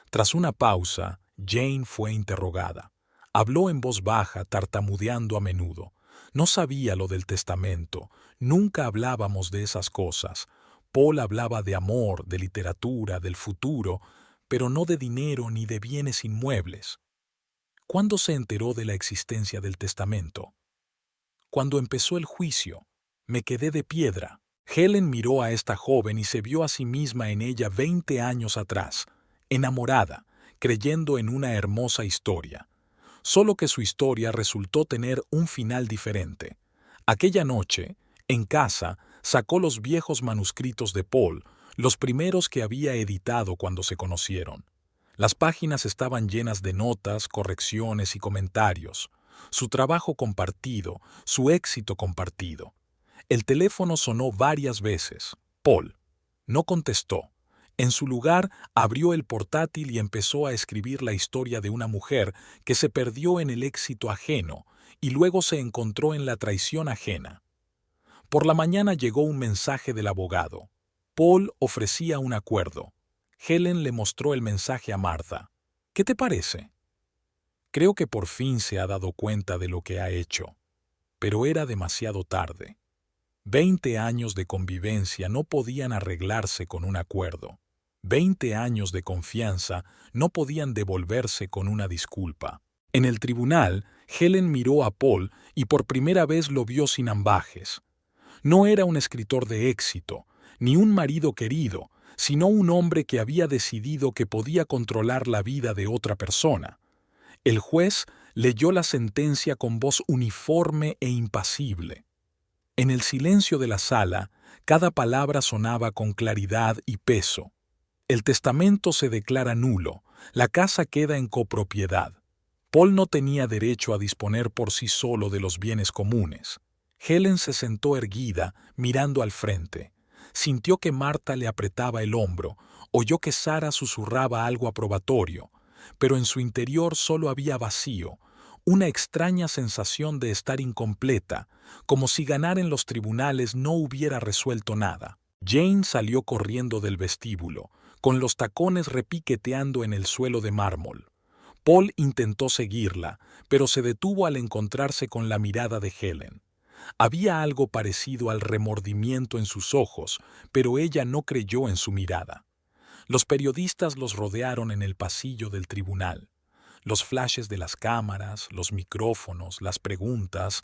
Tras una pausa, Jane fue interrogada. Habló en voz baja, tartamudeando a menudo. No sabía lo del testamento. Nunca hablábamos de esas cosas. Paul hablaba de amor, de literatura, del futuro, pero no de dinero ni de bienes inmuebles. ¿Cuándo se enteró de la existencia del testamento? Cuando empezó el juicio. Me quedé de piedra. Helen miró a esta joven y se vio a sí misma en ella 20 años atrás, enamorada, creyendo en una hermosa historia. Solo que su historia resultó tener un final diferente. Aquella noche, en casa, sacó los viejos manuscritos de Paul, los primeros que había editado cuando se conocieron. Las páginas estaban llenas de notas, correcciones y comentarios. Su trabajo compartido, su éxito compartido. El teléfono sonó varias veces. Paul no contestó. En su lugar, abrió el portátil y empezó a escribir la historia de una mujer que se perdió en el éxito ajeno y luego se encontró en la traición ajena. Por la mañana llegó un mensaje del abogado. Paul ofrecía un acuerdo. Helen le mostró el mensaje a Martha. ¿Qué te parece? Creo que por fin se ha dado cuenta de lo que ha hecho. Pero era demasiado tarde. 20 años de convivencia no podían arreglarse con un acuerdo. 20 años de confianza no podían devolverse con una disculpa. En el tribunal, Helen miró a Paul y por primera vez lo vio sin ambajes. No era un escritor de éxito, ni un marido querido, sino un hombre que había decidido que podía controlar la vida de otra persona. El juez leyó la sentencia con voz uniforme e impasible. En el silencio de la sala, cada palabra sonaba con claridad y peso. El testamento se declara nulo, la casa queda en copropiedad. Paul no tenía derecho a disponer por sí solo de los bienes comunes. Helen se sentó erguida, mirando al frente. Sintió que Martha le apretaba el hombro, oyó que Sara susurraba algo aprobatorio, pero en su interior solo había vacío, una extraña sensación de estar incompleta, como si ganar en los tribunales no hubiera resuelto nada. Jane salió corriendo del vestíbulo, con los tacones repiqueteando en el suelo de mármol. Paul intentó seguirla, pero se detuvo al encontrarse con la mirada de Helen. Había algo parecido al remordimiento en sus ojos, pero ella no creyó en su mirada. Los periodistas los rodearon en el pasillo del tribunal. Los flashes de las cámaras, los micrófonos, las preguntas,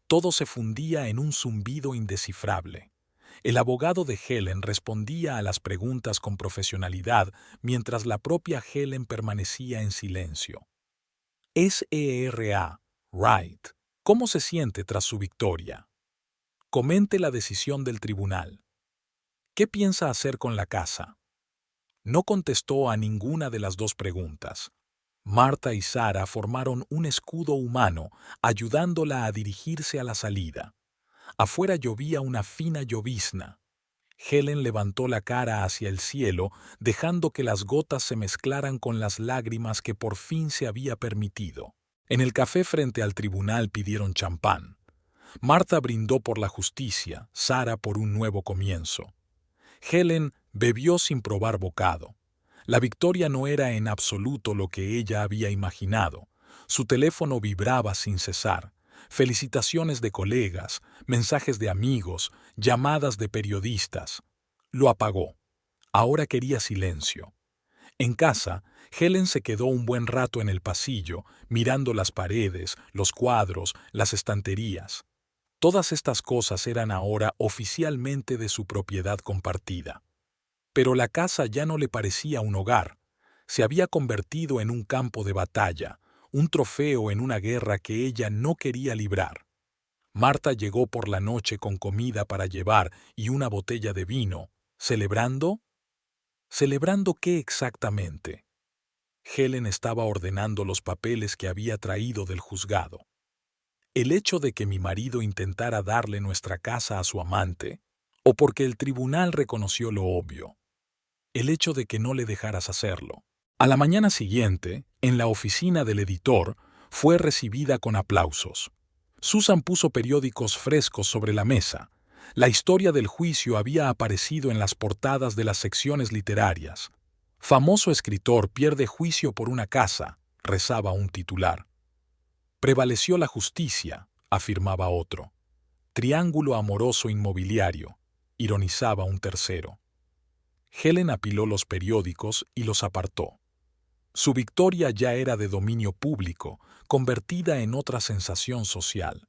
todo se fundía en un zumbido indescifrable. El abogado de Helen respondía a las preguntas con profesionalidad, mientras la propia Helen permanecía en silencio. SERA, Wright, ¿cómo se siente tras su victoria? Comente la decisión del tribunal. ¿Qué piensa hacer con la casa? No contestó a ninguna de las dos preguntas. Martha y Sara formaron un escudo humano, ayudándola a dirigirse a la salida. Afuera llovía una fina llovizna. Helen levantó la cara hacia el cielo, dejando que las gotas se mezclaran con las lágrimas que por fin se había permitido. En el café frente al tribunal pidieron champán. Martha brindó por la justicia, Sara por un nuevo comienzo. Helen bebió sin probar bocado. La victoria no era en absoluto lo que ella había imaginado. Su teléfono vibraba sin cesar. Felicitaciones de colegas, mensajes de amigos, llamadas de periodistas. Lo apagó. Ahora quería silencio. En casa, Helen se quedó un buen rato en el pasillo, mirando las paredes, los cuadros, las estanterías. Todas estas cosas eran ahora oficialmente de su propiedad compartida. Pero la casa ya no le parecía un hogar. Se había convertido en un campo de batalla, un trofeo en una guerra que ella no quería librar. Martha llegó por la noche con comida para llevar y una botella de vino. ¿Celebrando? ¿Celebrando qué exactamente? Helen estaba ordenando los papeles que había traído del juzgado. El hecho de que mi marido intentara darle nuestra casa a su amante, o porque el tribunal reconoció lo obvio. El hecho de que no le dejaras hacerlo. A la mañana siguiente, en la oficina del editor, fue recibida con aplausos. Susan puso periódicos frescos sobre la mesa. La historia del juicio había aparecido en las portadas de las secciones literarias. Famoso escritor pierde juicio por una casa, rezaba un titular. Prevaleció la justicia, afirmaba otro. Triángulo amoroso inmobiliario, ironizaba un tercero. Helen apiló los periódicos y los apartó. Su victoria ya era de dominio público, convertida en otra sensación social.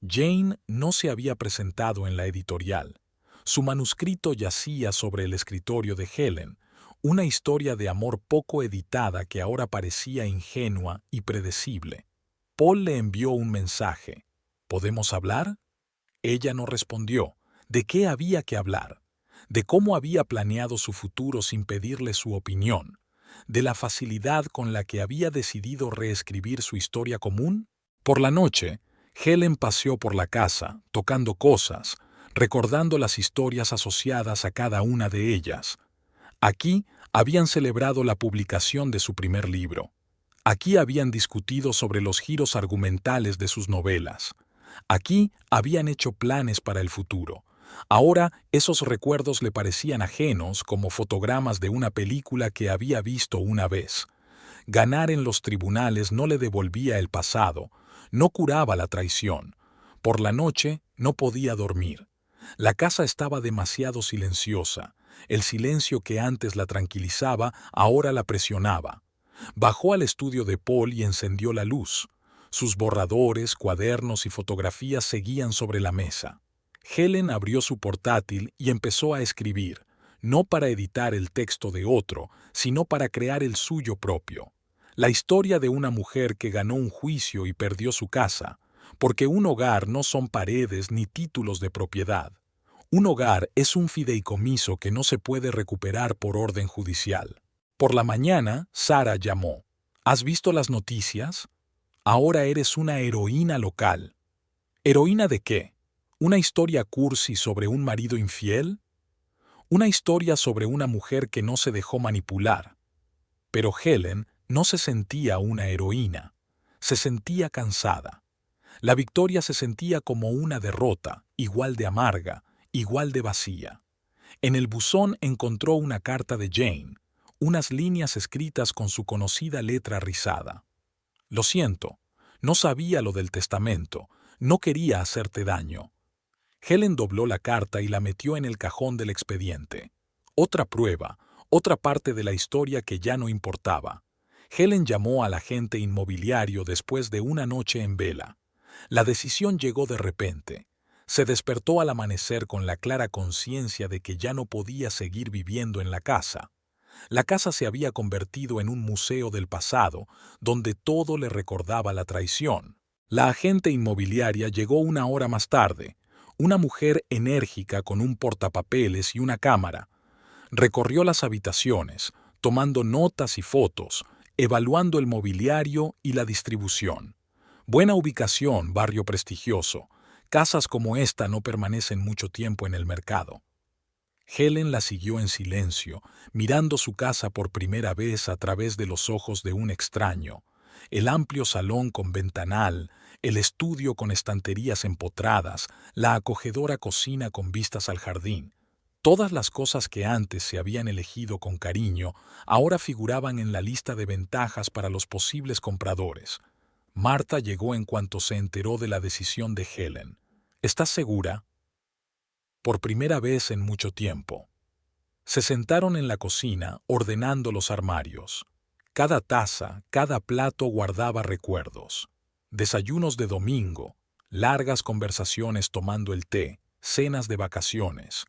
Jane no se había presentado en la editorial. Su manuscrito yacía sobre el escritorio de Helen, una historia de amor poco editada que ahora parecía ingenua y predecible. Paul le envió un mensaje. ¿Podemos hablar? Ella no respondió. ¿De qué había que hablar? De cómo había planeado su futuro sin pedirle su opinión, de la facilidad con la que había decidido reescribir su historia común? Por la noche, Helen paseó por la casa, tocando cosas, recordando las historias asociadas a cada una de ellas. Aquí habían celebrado la publicación de su primer libro. Aquí habían discutido sobre los giros argumentales de sus novelas. Aquí habían hecho planes para el futuro. Ahora esos recuerdos le parecían ajenos como fotogramas de una película que había visto una vez. Ganar en los tribunales no le devolvía el pasado, no curaba la traición. Por la noche no podía dormir. La casa estaba demasiado silenciosa. El silencio que antes la tranquilizaba ahora la presionaba. Bajó al estudio de Paul y encendió la luz. Sus borradores, cuadernos y fotografías seguían sobre la mesa. Helen abrió su portátil y empezó a escribir, no para editar el texto de otro, sino para crear el suyo propio. La historia de una mujer que ganó un juicio y perdió su casa, porque un hogar no son paredes ni títulos de propiedad. Un hogar es un fideicomiso que no se puede recuperar por orden judicial. Por la mañana, Sara llamó. ¿Has visto las noticias? Ahora eres una heroína local. ¿Heroína de qué? ¿Una historia cursi sobre un marido infiel? Una historia sobre una mujer que no se dejó manipular. Pero Helen no se sentía una heroína. Se sentía cansada. La victoria se sentía como una derrota, igual de amarga, igual de vacía. En el buzón encontró una carta de Jane, unas líneas escritas con su conocida letra rizada. Lo siento, no sabía lo del testamento, no quería hacerte daño. Helen dobló la carta y la metió en el cajón del expediente. Otra prueba, otra parte de la historia que ya no importaba. Helen llamó al agente inmobiliario después de una noche en vela. La decisión llegó de repente. Se despertó al amanecer con la clara conciencia de que ya no podía seguir viviendo en la casa. La casa se había convertido en un museo del pasado, donde todo le recordaba la traición. La agente inmobiliaria llegó una hora más tarde, una mujer enérgica con un portapapeles y una cámara. Recorrió las habitaciones, tomando notas y fotos, evaluando el mobiliario y la distribución. Buena ubicación, barrio prestigioso. Casas como esta no permanecen mucho tiempo en el mercado. Helen la siguió en silencio, mirando su casa por primera vez a través de los ojos de un extraño. El amplio salón con ventanal, el estudio con estanterías empotradas, la acogedora cocina con vistas al jardín. Todas las cosas que antes se habían elegido con cariño, ahora figuraban en la lista de ventajas para los posibles compradores. Marta llegó en cuanto se enteró de la decisión de Helen. ¿Estás segura? Por primera vez en mucho tiempo. Se sentaron en la cocina, ordenando los armarios. Cada taza, cada plato guardaba recuerdos. Desayunos de domingo, largas conversaciones tomando el té, cenas de vacaciones.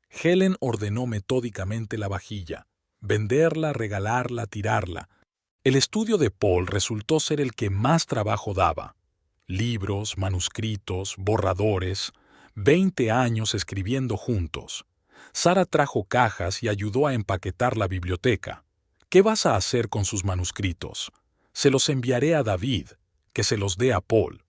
Helen ordenó metódicamente la vajilla. Venderla, regalarla, tirarla. El estudio de Paul resultó ser el que más trabajo daba. Libros, manuscritos, borradores, 20 años escribiendo juntos. Sara trajo cajas y ayudó a empaquetar la biblioteca. ¿Qué vas a hacer con sus manuscritos? Se los enviaré a David, que se los dé a Paul.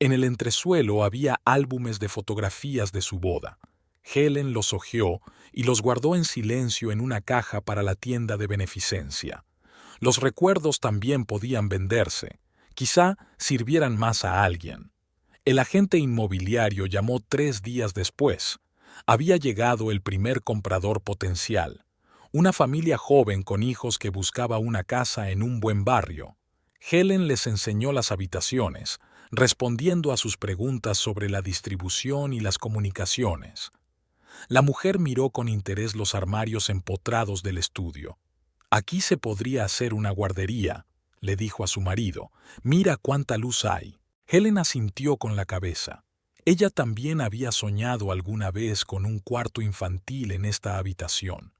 En el entresuelo había álbumes de fotografías de su boda. Helen los hojeó y los guardó en silencio en una caja para la tienda de beneficencia. Los recuerdos también podían venderse. Quizá sirvieran más a alguien. El agente inmobiliario llamó 3 días después. Había llegado el primer comprador potencial. Una familia joven con hijos que buscaba una casa en un buen barrio. Helen les enseñó las habitaciones, respondiendo a sus preguntas sobre la distribución y las comunicaciones. La mujer miró con interés los armarios empotrados del estudio. «Aquí se podría hacer una guardería», le dijo a su marido. «Mira cuánta luz hay». Helen asintió con la cabeza. Ella también había soñado alguna vez con un cuarto infantil en esta habitación.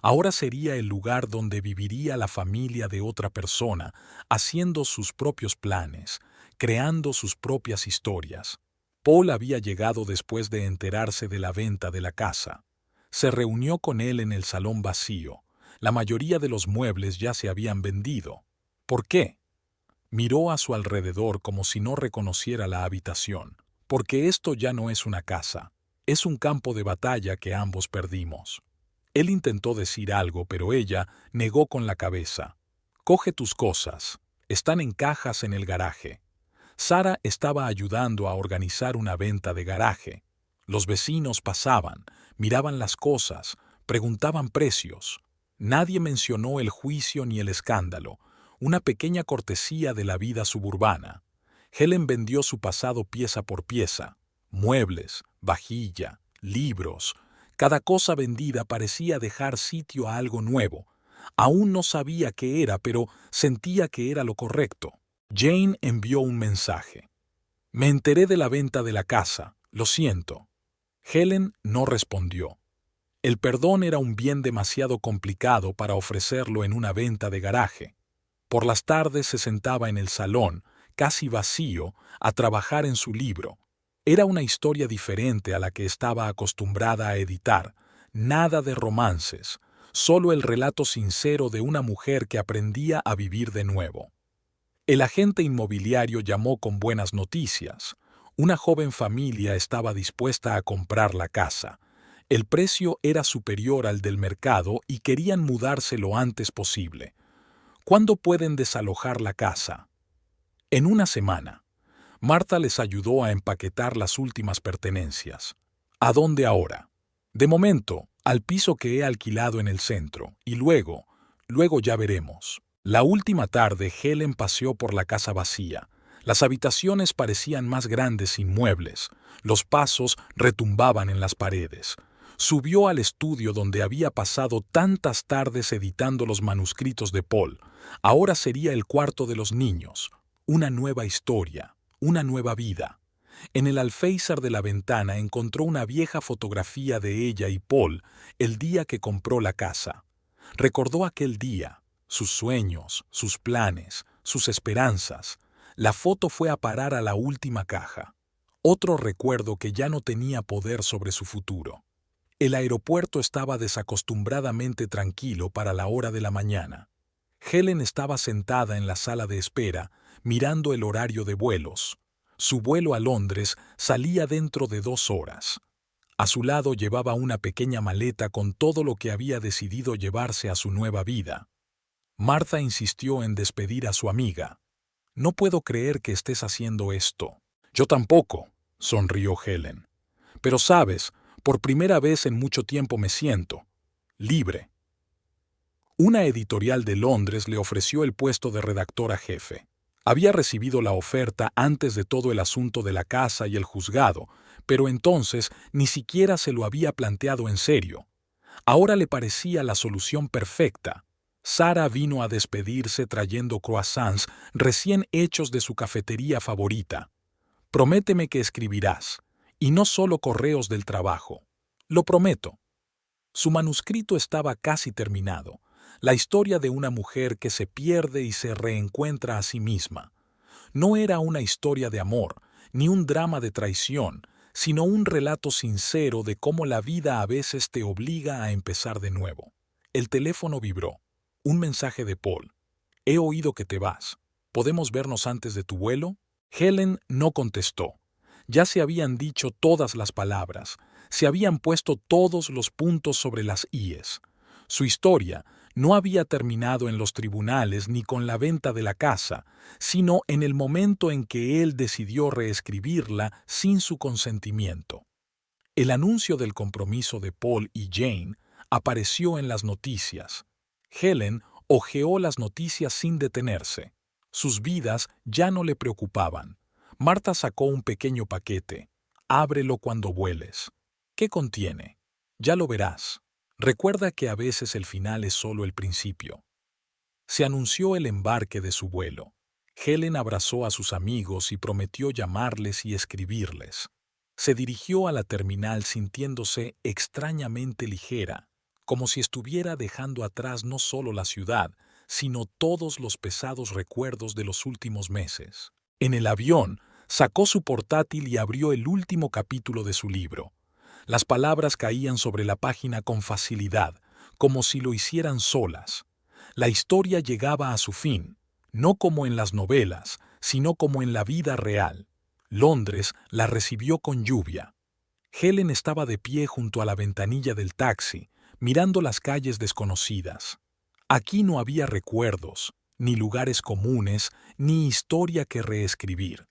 Ahora sería el lugar donde viviría la familia de otra persona, haciendo sus propios planes, creando sus propias historias. Paul había llegado después de enterarse de la venta de la casa. Se reunió con él en el salón vacío. La mayoría de los muebles ya se habían vendido. ¿Por qué? Miró a su alrededor como si no reconociera la habitación. Porque esto ya no es una casa. Es un campo de batalla que ambos perdimos. Él intentó decir algo, pero ella negó con la cabeza. Coge tus cosas. Están en cajas en el garaje. Sara estaba ayudando a organizar una venta de garaje. Los vecinos pasaban, miraban las cosas, preguntaban precios. Nadie mencionó el juicio ni el escándalo, una pequeña cortesía de la vida suburbana. Helen vendió su pasado pieza por pieza. Muebles, vajilla, libros. Cada cosa vendida parecía dejar sitio a algo nuevo. Aún no sabía qué era, pero sentía que era lo correcto. Jane envió un mensaje. Me enteré de la venta de la casa, lo siento. Helen no respondió. El perdón era un bien demasiado complicado para ofrecerlo en una venta de garaje. Por las tardes se sentaba en el salón, casi vacío, a trabajar en su libro. Era una historia diferente a la que estaba acostumbrada a editar. Nada de romances, solo el relato sincero de una mujer que aprendía a vivir de nuevo. El agente inmobiliario llamó con buenas noticias. Una joven familia estaba dispuesta a comprar la casa. El precio era superior al del mercado y querían mudarse lo antes posible. ¿Cuándo pueden desalojar la casa? En una semana. Marta les ayudó a empaquetar las últimas pertenencias. ¿A dónde ahora? De momento, al piso que he alquilado en el centro, y luego ya veremos. La última tarde Helen paseó por la casa vacía. Las habitaciones parecían más grandes sin muebles. Los pasos retumbaban en las paredes. Subió al estudio donde había pasado tantas tardes editando los manuscritos de Paul. Ahora sería el cuarto de los niños. Una nueva historia, una nueva vida. En el alféizar de la ventana encontró una vieja fotografía de ella y Paul el día que compró la casa. Recordó aquel día. Sus sueños, sus planes, sus esperanzas. La foto fue a parar a la última caja. Otro recuerdo que ya no tenía poder sobre su futuro. El aeropuerto estaba desacostumbradamente tranquilo para la hora de la mañana. Helen estaba sentada en la sala de espera, mirando el horario de vuelos. Su vuelo a Londres salía dentro de 2 horas. A su lado llevaba una pequeña maleta con todo lo que había decidido llevarse a su nueva vida. Martha insistió en despedir a su amiga. No puedo creer que estés haciendo esto. Yo tampoco, sonrió Helen. Pero sabes, por primera vez en mucho tiempo me siento libre. Una editorial de Londres le ofreció el puesto de redactora jefe. Había recibido la oferta antes de todo el asunto de la casa y el juzgado, pero entonces ni siquiera se lo había planteado en serio. Ahora le parecía la solución perfecta. Sara vino a despedirse trayendo croissants recién hechos de su cafetería favorita. Prométeme que escribirás, y no solo correos del trabajo. Lo prometo. Su manuscrito estaba casi terminado, la historia de una mujer que se pierde y se reencuentra a sí misma. No era una historia de amor, ni un drama de traición, sino un relato sincero de cómo la vida a veces te obliga a empezar de nuevo. El teléfono vibró. Un mensaje de Paul. He oído que te vas. ¿Podemos vernos antes de tu vuelo? Helen no contestó. Ya se habían dicho todas las palabras, se habían puesto todos los puntos sobre las íes. Su historia no había terminado en los tribunales ni con la venta de la casa, sino en el momento en que él decidió reescribirla sin su consentimiento. El anuncio del compromiso de Paul y Jane apareció en las noticias. Helen hojeó las noticias sin detenerse. Sus vidas ya no le preocupaban. Marta sacó un pequeño paquete. Ábrelo cuando vueles. ¿Qué contiene? Ya lo verás. Recuerda que a veces el final es solo el principio. Se anunció el embarque de su vuelo. Helen abrazó a sus amigos y prometió llamarles y escribirles. Se dirigió a la terminal sintiéndose extrañamente ligera, como si estuviera dejando atrás no solo la ciudad, sino todos los pesados recuerdos de los últimos meses. En el avión, sacó su portátil y abrió el último capítulo de su libro. Las palabras caían sobre la página con facilidad, como si lo hicieran solas. La historia llegaba a su fin, no como en las novelas, sino como en la vida real. Londres la recibió con lluvia. Helen estaba de pie junto a la ventanilla del taxi, mirando las calles desconocidas. Aquí no había recuerdos, ni lugares comunes, ni historia que reescribir.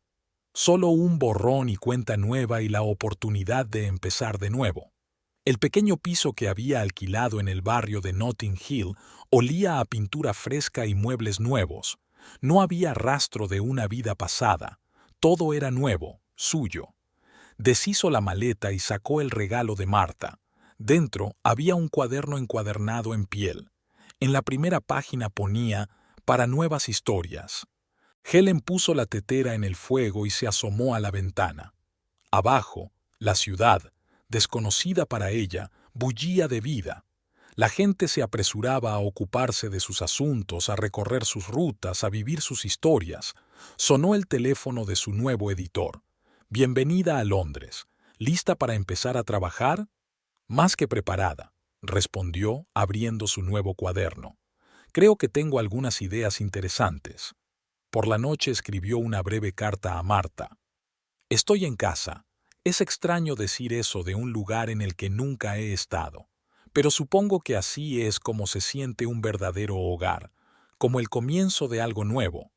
Solo un borrón y cuenta nueva y la oportunidad de empezar de nuevo. El pequeño piso que había alquilado en el barrio de Notting Hill olía a pintura fresca y muebles nuevos. No había rastro de una vida pasada. Todo era nuevo, suyo. Deshizo la maleta y sacó el regalo de Marta. Dentro había un cuaderno encuadernado en piel. En la primera página ponía «Para nuevas historias». Helen puso la tetera en el fuego y se asomó a la ventana. Abajo, la ciudad, desconocida para ella, bullía de vida. La gente se apresuraba a ocuparse de sus asuntos, a recorrer sus rutas, a vivir sus historias. Sonó el teléfono de su nuevo editor. «Bienvenida a Londres. ¿Lista para empezar a trabajar?» «Más que preparada», respondió, abriendo su nuevo cuaderno. «Creo que tengo algunas ideas interesantes». Por la noche escribió una breve carta a Marta. «Estoy en casa. Es extraño decir eso de un lugar en el que nunca he estado, pero supongo que así es como se siente un verdadero hogar, como el comienzo de algo nuevo».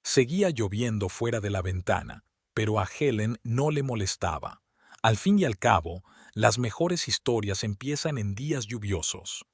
Seguía lloviendo fuera de la ventana, pero a Helen no le molestaba. Al fin y al cabo, las mejores historias empiezan en días lluviosos.